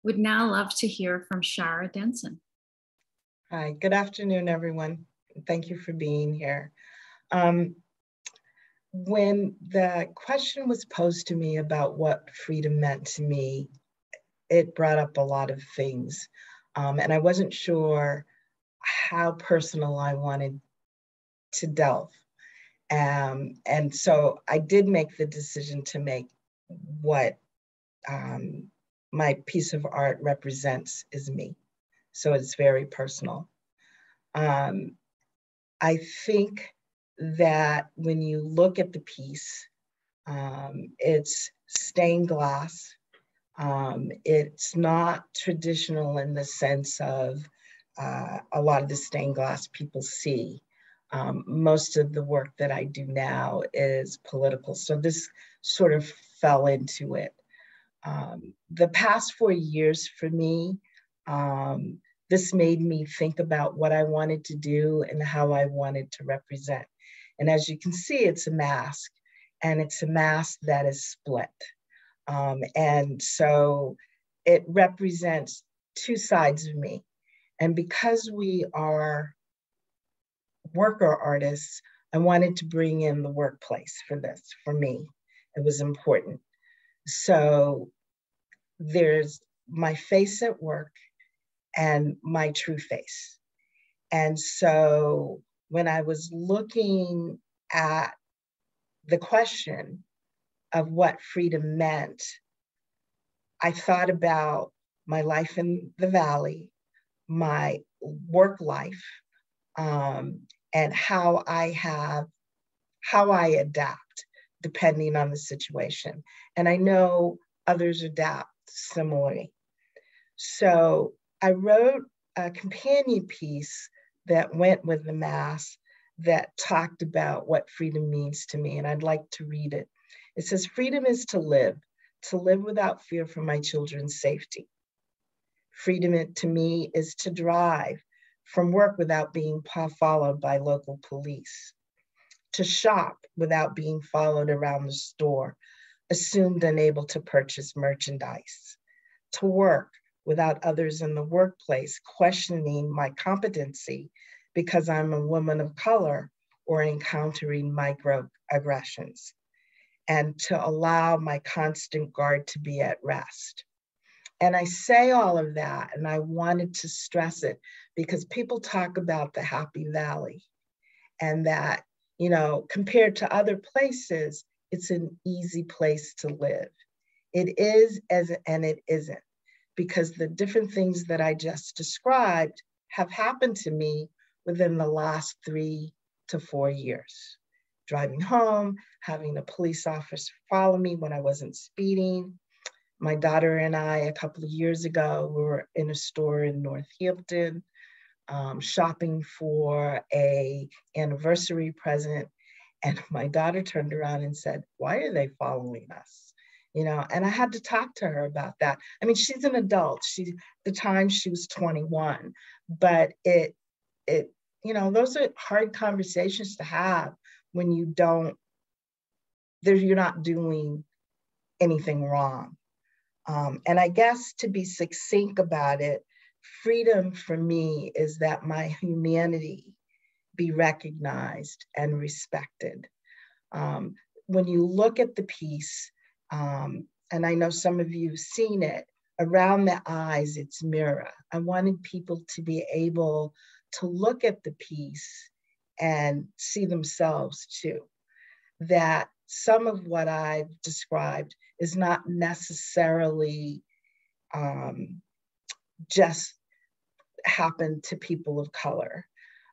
B: Would now love to hear from Shara Denson.
I: Hi, good afternoon, everyone. Thank you for being here. When the question was posed to me about what freedom meant to me, it brought up a lot of things. And I wasn't sure how personal I wanted to delve. And so I did make the decision to make what my piece of art represents is me. So it's very personal. I think that when you look at the piece, it's stained glass. It's not traditional in the sense of a lot of the stained glass people see. Most of the work that I do now is political. So this sort of fell into it. The past 4 years for me, this made me think about what I wanted to do and how I wanted to represent. And as you can see, it's a mask, and it's a mask that is split. And so it represents two sides of me. And because we are worker artists, I wanted to bring in the workplace for this. For me, it was important. So there's my face at work and my true face. And so when I was looking at the question of what freedom meant, I thought about my life in the Valley, my work life, and how I adapt depending on the situation. And I know others adapt similarly. So I wrote a companion piece that went with the mask that talked about what freedom means to me, and I'd like to read it. It says, freedom is to live without fear for my children's safety. Freedom to me is to drive from work without being followed by local police, to shop without being followed around the store, assumed unable to purchase merchandise, to work without others in the workplace questioning my competency because I'm a woman of color or encountering microaggressions, and to allow my constant guard to be at rest. And I say all of that, and I wanted to stress it because people talk about the happy valley and that, you know, compared to other places, it's an easy place to live. It is, and it isn't, because the different things that I just described have happened to me within the last 3 to 4 years. Driving home, having a police officer follow me when I wasn't speeding. My daughter and I, a couple of years ago, we were in a store in Northampton, shopping for an anniversary present. And my daughter turned around and said, "Why are they following us?" You know, and I had to talk to her about that. I mean, she's an adult. At the time she was 21, but it, you know, those are hard conversations to have when you're not doing anything wrong. And I guess to be succinct about it, freedom for me is that my humanity be recognized and respected. When you look at the piece, and I know some of you have seen it, around the eyes, it's mirror. I wanted people to be able to look at the piece and see themselves too. That some of what I've described is not necessarily just happened to people of color.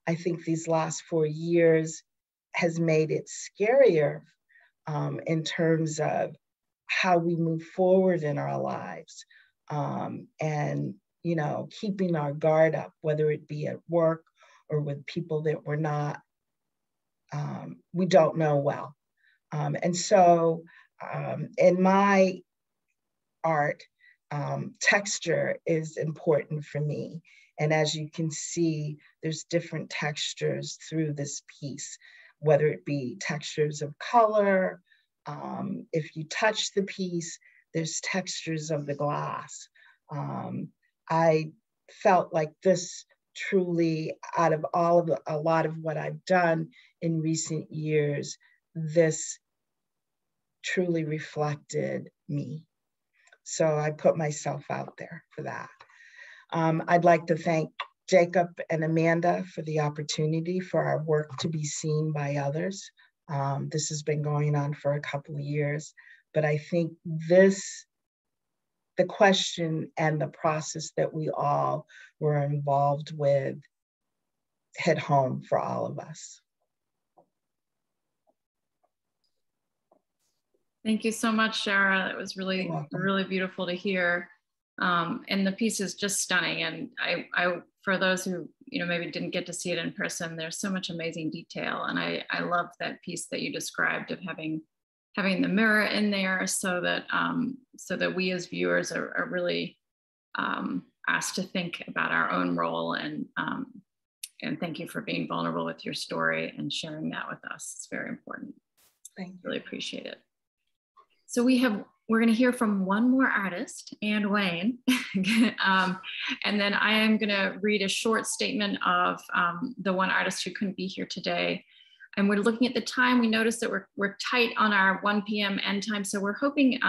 I: I think these last 4 years has made it scarier in terms of how we move forward in our lives, and, you know, keeping our guard up, whether it be at work or with people that we don't know well. And so in my art, texture is important for me. And as you can see, there's different textures through this piece, whether it be textures of color. If you touch the piece, there's textures of the glass. I felt like this truly, out of a lot of what I've done in recent years, this truly reflected me. So I put myself out there for that. I'd like to thank Jacob and Amanda for the opportunity for our work to be seen by others. This has been going on for a couple of years, but I think the question and the process that we all were involved with hit home for all of us.
B: Thank you so much, Shara. That was really, really beautiful to hear. And the piece is just stunning. And I for those who, you know, maybe didn't get to see it in person, there's so much amazing detail. And I love that piece that you described of having the mirror in there so that we as viewers are really asked to think about our own role. And thank you for being vulnerable with your story and sharing that with us. It's very important.
I: Thank you.
B: Really appreciate it. So we're going to hear from one more artist, and Wayne, and then I am going to read a short statement of the one artist who couldn't be here today. And we're looking at the time. We noticed that we're tight on our 1 p.m. end time, so we're hoping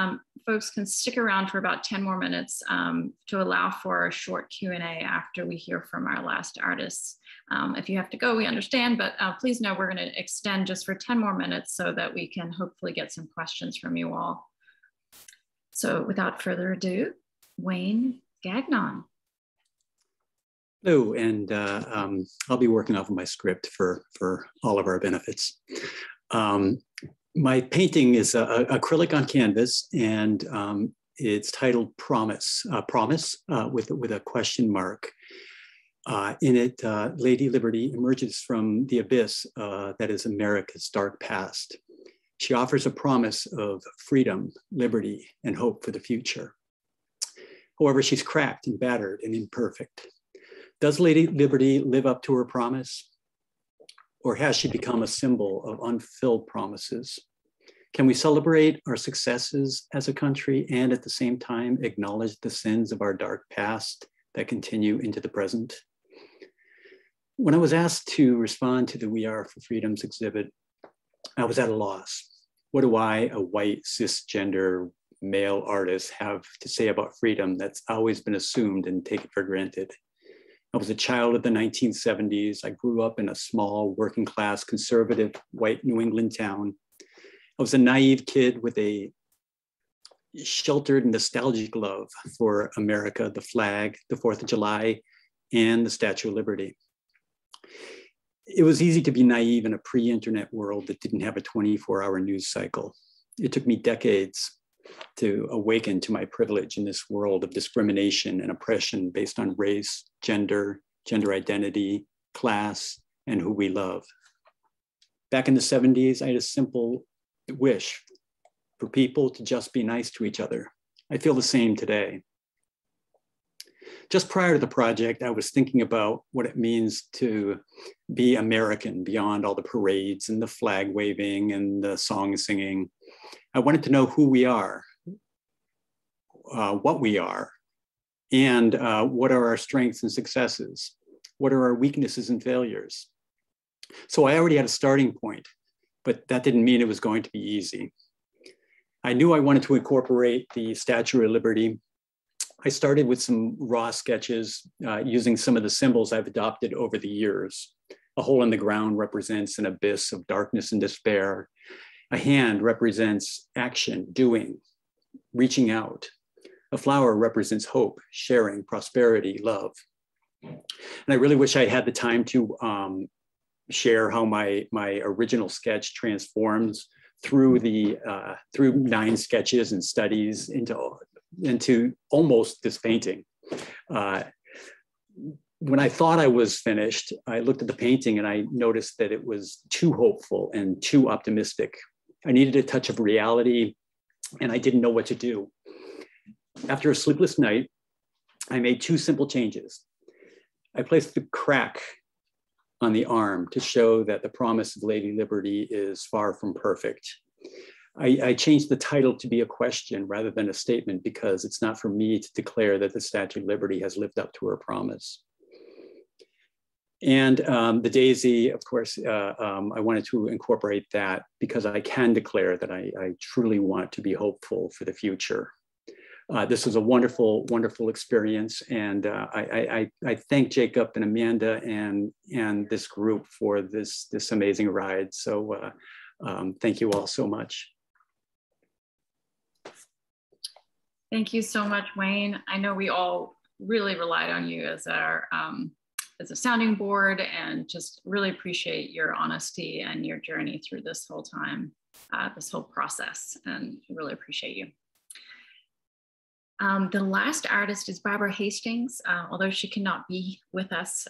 B: folks can stick around for about 10 more minutes to allow for a short Q&A after we hear from our last artists. If you have to go, we understand, but please know we're going to extend just for 10 more minutes so that we can hopefully get some questions from you all. So without further ado, Wayne Gagnon.
J: Hello, and I'll be working off of my script for all of our benefits. My painting is acrylic on canvas, and it's titled Promise, with a question mark. In it, Lady Liberty emerges from the abyss that is America's dark past. She offers a promise of freedom, liberty, and hope for the future. However, she's cracked and battered and imperfect. Does Lady Liberty live up to her promise? Or has she become a symbol of unfulfilled promises? Can we celebrate our successes as a country and at the same time acknowledge the sins of our dark past that continue into the present? When I was asked to respond to the We Are for Freedoms exhibit, I was at a loss. What do I, a white, cisgender, male artist, have to say about freedom that's always been assumed and taken for granted? I was a child of the 1970s. I grew up in a small, working class, conservative, white New England town. I was a naive kid with a sheltered, nostalgic love for America, the flag, the 4th of July, and the Statue of Liberty. It was easy to be naive in a pre-internet world that didn't have a 24-hour news cycle. It took me decades to awaken to my privilege in this world of discrimination and oppression based on race, gender, gender identity, class, and who we love. Back in the 70s, I had a simple wish for people to just be nice to each other. I feel the same today. Just prior to the project, I was thinking about what it means to be American beyond all the parades and the flag waving and the song singing. I wanted to know who we are, what we are, and what are our strengths and successes? What are our weaknesses and failures? So I already had a starting point, but that didn't mean it was going to be easy. I knew I wanted to incorporate the Statue of Liberty. I started with some raw sketches using some of the symbols I've adopted over the years. A hole in the ground represents an abyss of darkness and despair. A hand represents action, doing, reaching out. A flower represents hope, sharing, prosperity, love. And I really wish I had the time to share how my original sketch transforms through 9 sketches and studies into almost this painting. When I thought I was finished, I looked at the painting and I noticed that it was too hopeful and too optimistic. I needed a touch of reality and I didn't know what to do. After a sleepless night, I made 2 simple changes. I placed the crack on the arm to show that the promise of Lady Liberty is far from perfect. I changed the title to be a question rather than a statement because it's not for me to declare that the Statue of Liberty has lived up to her promise. And the daisy, of course, I wanted to incorporate that because I can declare that I truly want to be hopeful for the future. This was a wonderful, wonderful experience. And I thank Jacob and Amanda and this group for this amazing ride. So thank you all so much.
B: Thank you so much, Wayne. I know we all really relied on you as our as a sounding board and just really appreciate your honesty and your journey through this whole time, this whole process, and really appreciate you. The last artist is Barbara Hastings. Although she cannot be with us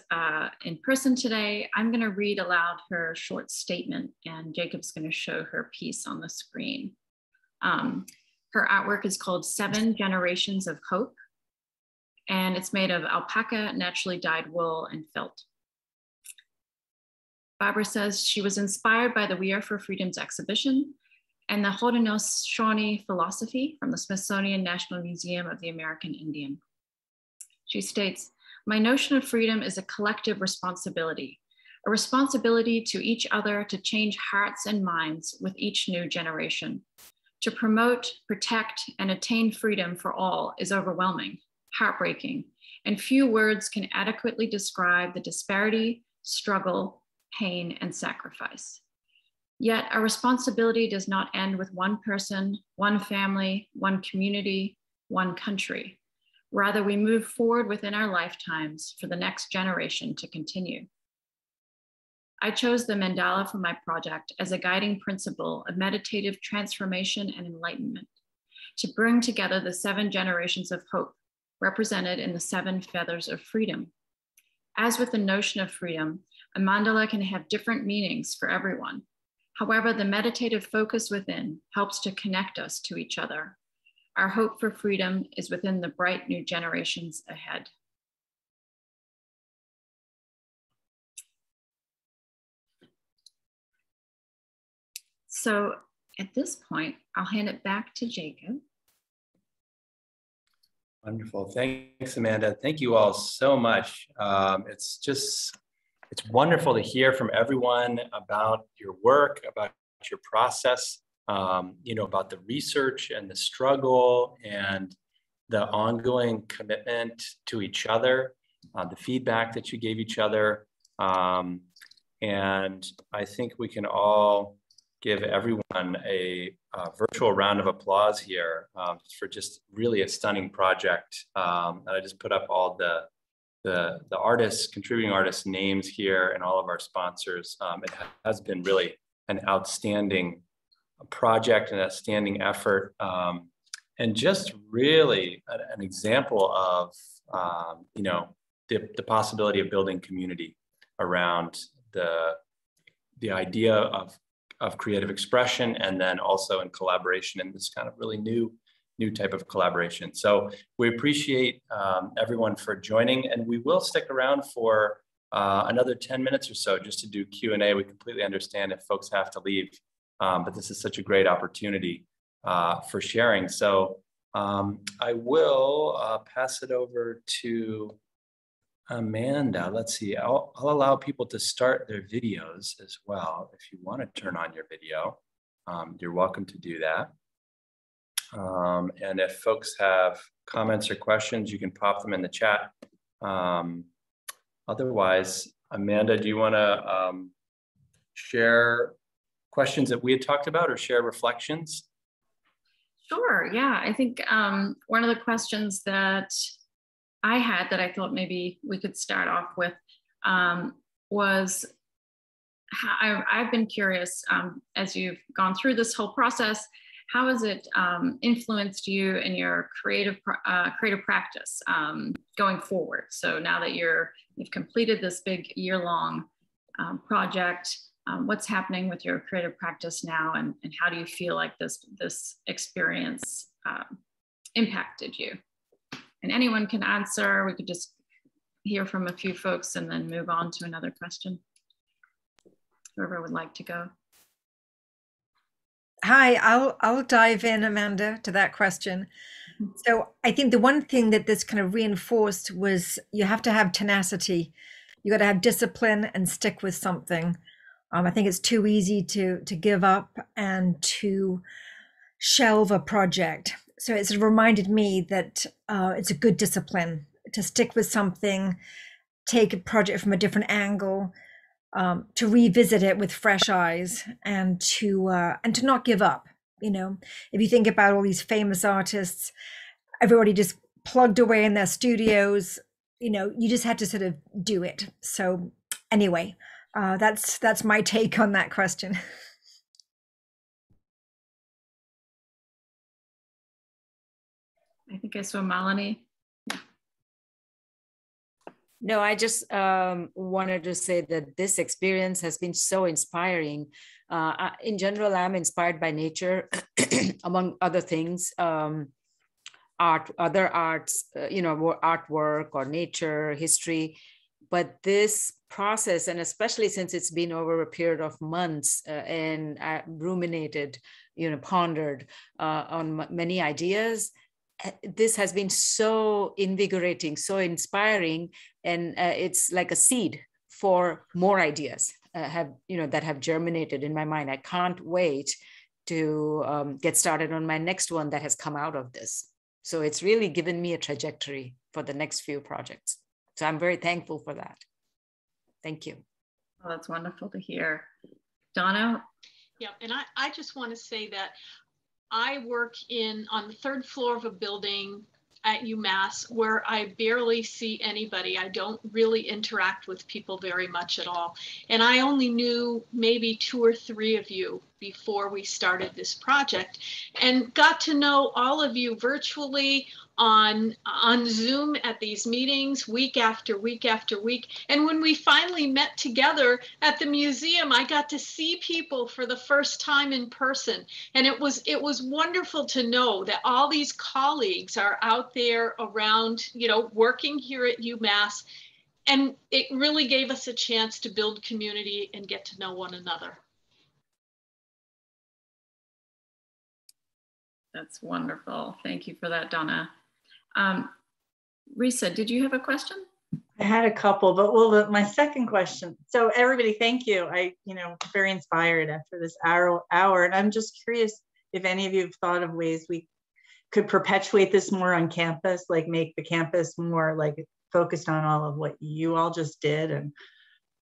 B: in person today, I'm gonna read aloud her short statement and Jacob's gonna show her piece on the screen. Her artwork is called 7 Generations of Hope, and it's made of alpaca, naturally dyed wool, and felt. Barbara says she was inspired by the We Are for Freedom's exhibition and the Haudenosaunee philosophy from the Smithsonian National Museum of the American Indian. She states, "My notion of freedom is a collective responsibility, a responsibility to each other to change hearts and minds with each new generation. To promote, protect, and attain freedom for all is overwhelming, heartbreaking, and few words can adequately describe the disparity, struggle, pain, and sacrifice. Yet our responsibility does not end with one person, one family, one community, one country. Rather, we move forward within our lifetimes for the next generation to continue." I chose the mandala for my project as a guiding principle of meditative transformation and enlightenment, to bring together the 7 generations of hope represented in the 7 feathers of freedom. As with the notion of freedom, a mandala can have different meanings for everyone. However, the meditative focus within helps to connect us to each other. Our hope for freedom is within the bright new generations ahead. So at this point, I'll hand it back to Jacob.
A: Wonderful. Thanks, Amanda. Thank you all so much. It's It's wonderful to hear from everyone about your work, about your process, about the research and the struggle and the ongoing commitment to each other, the feedback that you gave each other. And I think we can all give everyone a virtual round of applause here for just really a stunning project. And I just put up all the artists, contributing artists' names here and all of our sponsors. It has been really an outstanding project and a outstanding effort. And just really an example of, the possibility of building community around the idea of creative expression, and then also in collaboration in this kind of really new type of collaboration. So we appreciate everyone for joining, and we will stick around for another 10 minutes or so just to do Q&A. We completely understand if folks have to leave, but this is such a great opportunity for sharing. So I will pass it over to Amanda. Let's see, I'll allow people to start their videos as well. If you want to turn on your video, you're welcome to do that. And if folks have comments or questions, you can pop them in the chat. Otherwise, Amanda, do you want to share questions that we had talked about or share reflections?
B: Sure, yeah. I think one of the questions that I had that I thought maybe we could start off with was how I've been curious as you've gone through this whole process, how has it influenced you in your creative practice going forward? So now that you've completed this big year-long project, what's happening with your creative practice now, and how do you feel like this experience impacted you? And anyone can answer. We could just hear from a few folks and then move on to another question. Whoever would like to go.
H: Hi, I'll dive in, Amanda, to that question. So I think the one thing that this kind of reinforced was you have to have tenacity. You got to have discipline and stick with something. I think it's too easy to give up and to shelve a project. So it's reminded me that it's a good discipline to stick with something, take a project from a different angle, to revisit it with fresh eyes, and to not give up. If you think about all these famous artists, everybody just plugged away in their studios. You just had to sort of do it. So anyway, that's my take on that question.
B: I think I saw Melanie.
F: No, I just wanted to say that this experience has been so inspiring. In general, I'm inspired by nature, among other things, other arts, artwork or nature, history. But this process, and especially since it's been over a period of months, and I ruminated, pondered on many ideas, this has been so invigorating, so inspiring, and it's like a seed for more ideas that have germinated in my mind. I can't wait to get started on my next one that has come out of this. So it's really given me a trajectory for the next few projects. So I'm very thankful for that. Thank you.
B: Oh, that's wonderful to hear. Donna?
C: Yeah, and I just want to say that I work on the third floor of a building at UMass where I barely see anybody. I don't really interact with people very much at all. And I only knew maybe 2 or 3 of you before we started this project, and got to know all of you virtually on Zoom at these meetings week after week after week. And when we finally met together at the museum, I got to see people for the first time in person. And it was wonderful to know that all these colleagues are out there around, working here at UMass. And it really gave us a chance to build community and get to know one another.
B: That's wonderful. Thank you for that, Donna. Risa, did you have a question?
K: I had a couple, but well, my second question. So everybody, thank you. Very inspired after this hour, and I'm just curious if any of you have thought of ways we could perpetuate this more on campus, like make the campus more like focused on all of what you all just did. And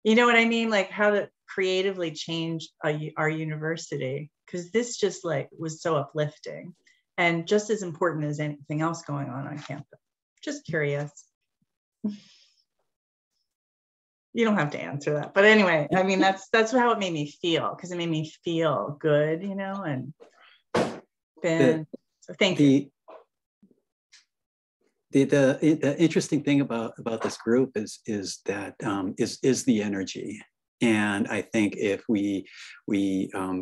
K: you know what I mean? Like how to creatively change our university, because this just like was so uplifting and just as important as anything else going on campus. Just curious. You don't have to answer that, but anyway, I mean, that's how it made me feel, because it made me feel good, and so thank you.
J: The interesting thing about this group is that is the energy. And I think if we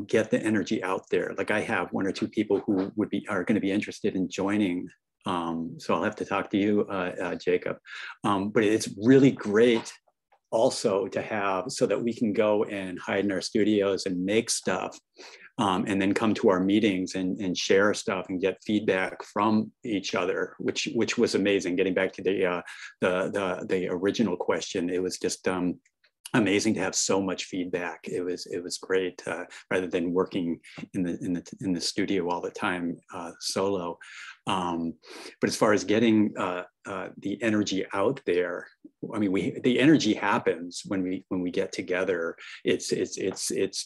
J: get the energy out there, like I have one or two people who are going to be interested in joining. So I'll have to talk to you, Jacob. But it's really great also to have, so that we can go and hide in our studios and make stuff, and then come to our meetings and share stuff and get feedback from each other, which was amazing. Getting back to the original question, it was just amazing to have so much feedback. It was great, rather than working in the studio all the time solo. But as far as getting the energy out there, I mean, the energy happens when we get together. It's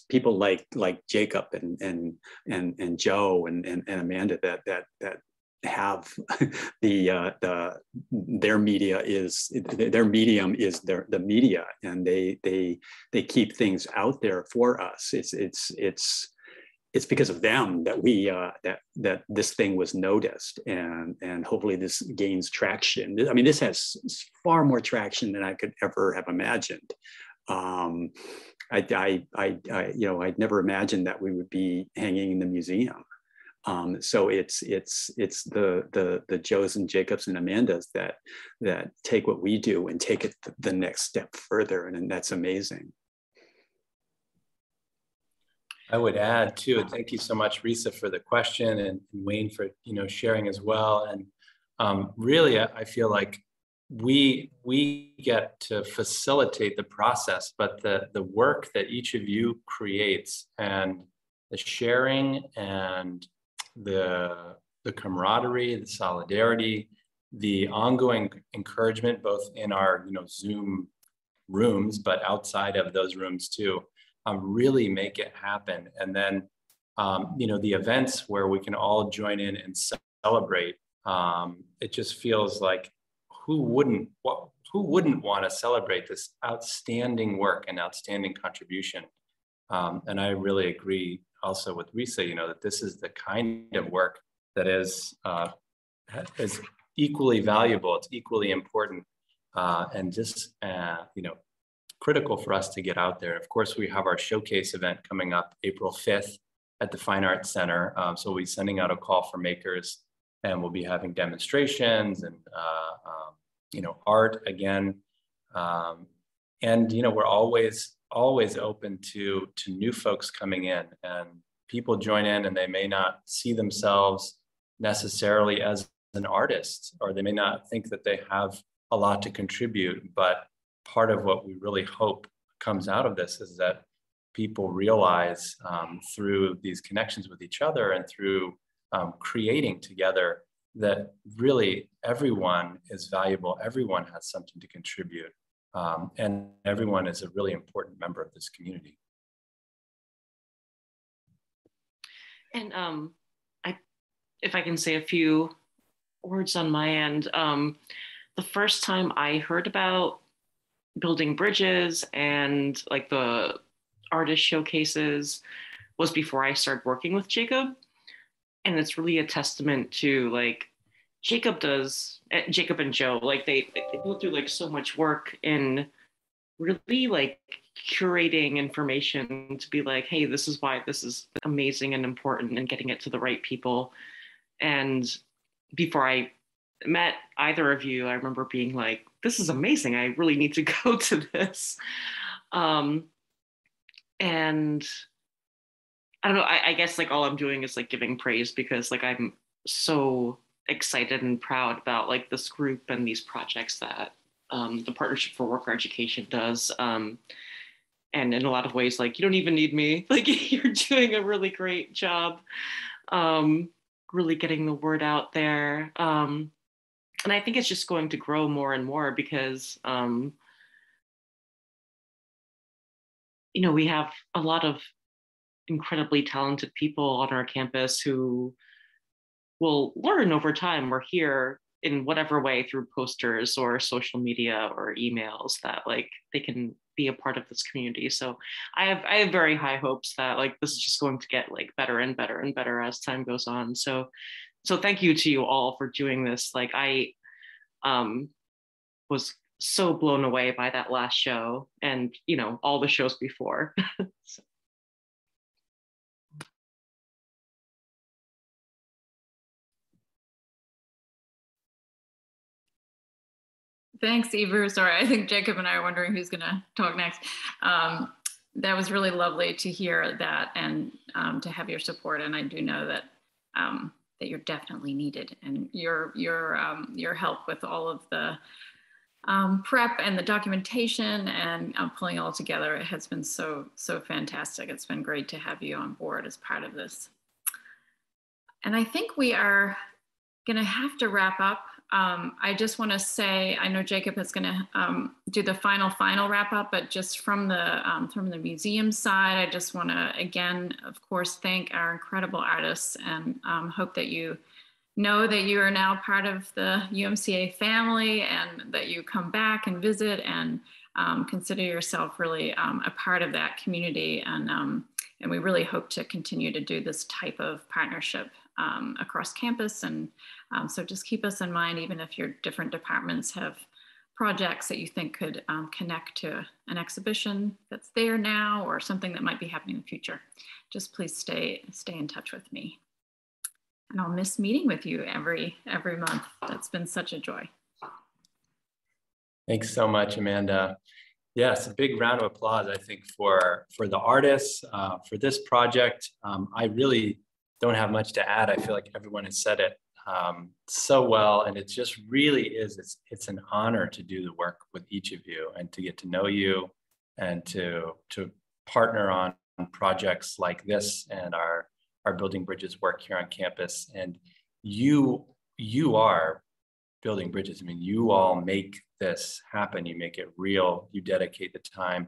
J: people like Jacob and Joe and Amanda that have their medium is the media, and they keep things out there for us. It's because of them that we that this thing was noticed, and hopefully this gains traction. I mean, this has far more traction than I could ever have imagined. I'd never imagined that we would be hanging in the museum. So it's the Joes and Jacobs and Amandas that take what we do and take it the next step further, and that's amazing.
A: I would add too, and thank you so much, Risa, for the question, and Wayne for sharing as well. And really, I feel like we get to facilitate the process, but the work that each of you creates, and the sharing, and the camaraderie, the solidarity, the ongoing encouragement, both in our Zoom rooms, but outside of those rooms too, really make it happen. And then the events where we can all join in and celebrate, it just feels like who wouldn't want to celebrate this outstanding work and outstanding contribution. And I really agree also with Risa, that this is the kind of work that is equally valuable, it's equally important, and just critical for us to get out there. Of course, we have our showcase event coming up April 5th at the Fine Arts Center. So we'll be sending out a call for makers, and we'll be having demonstrations and art again. And we're always open to new folks coming in, and people join in and they may not see themselves necessarily as an artist, or they may not think that they have a lot to contribute. But part of what we really hope comes out of this is that people realize through these connections with each other and through creating together that really everyone is valuable, everyone has something to contribute, and everyone is a really important member of this community.
L: And if I can say a few words on my end, the first time I heard about building bridges and like the artist showcases was before I started working with Jacob. And it's really a testament to like Jacob and Joe, like they go through like so much work in really like curating information to be like, hey, this is why this is amazing and important, and getting it to the right people. And before I met either of you, I remember being like, this is amazing. I really need to go to this. And I don't know, I guess like all I'm doing is like giving praise, because like I'm so excited and proud about like this group and these projects that the Partnership for Worker Education does. And in a lot of ways, like, you don't even need me. Like, you're doing a really great job, really getting the word out there. And I think it's just going to grow more and more because, you know, we have a lot of incredibly talented people on our campus who will learn over time. We're here in whatever way, through posters or social media or emails, that like they can be a part of this community. So I have very high hopes that like this is just going to get like better and better and better as time goes on. So thank you to you all for doing this. Like I was so blown away by that last show, and you know, all the shows before. So.
B: Thanks, Eva. Sorry, I think Jacob and I are wondering who's going to talk next. That was really lovely to hear that, and to have your support. And I do know that that you're definitely needed, and your help with all of the prep and the documentation and pulling it all together, it has been so fantastic. It's been great to have you on board as part of this. And I think we are going to have to wrap up. I just want to say, I know Jacob is going to do the final wrap up, but just from the museum side, I just want to again, of course, thank our incredible artists, and hope that you know that you are now part of the UMCA family, and that you come back and visit, and consider yourself really a part of that community. And we really hope to continue to do this type of partnership across campus. And so just keep us in mind, even if your different departments have projects that you think could connect to an exhibition that's there now, or something that might be happening in the future. Just please stay in touch with me. And I'll miss meeting with you every month. That's been such a joy.
A: Thanks so much, Amanda. Yes, a big round of applause, I think, for the artists, for this project. I really don't have much to add. I feel like everyone has said it so well, and it just really is, it's an honor to do the work with each of you, and to get to know you, and to partner on projects like this, and our Building Bridges work here on campus. And you are building bridges. I mean, you all make this happen. You make it real. You dedicate the time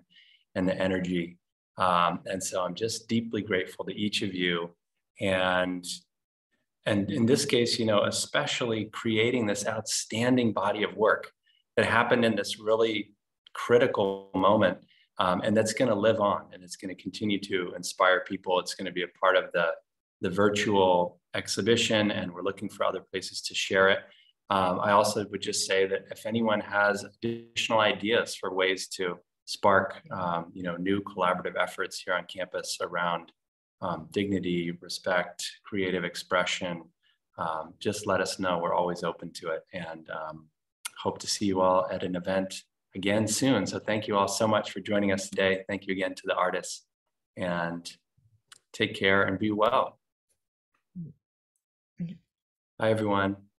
A: and the energy. And so I'm just deeply grateful to each of you. And in this case, you know, especially creating this outstanding body of work that happened in this really critical moment. And that's going to live on, and it's going to continue to inspire people. It's going to be a part of the virtual exhibition, and we're looking for other places to share it. I also would just say that if anyone has additional ideas for ways to spark, you know, new collaborative efforts here on campus around dignity, respect, creative expression, just let us know. We're always open to it, and hope to see you all at an event again soon. So thank you all so much for joining us today. Thank you again to the artists, and take care and be well. Bye, everyone.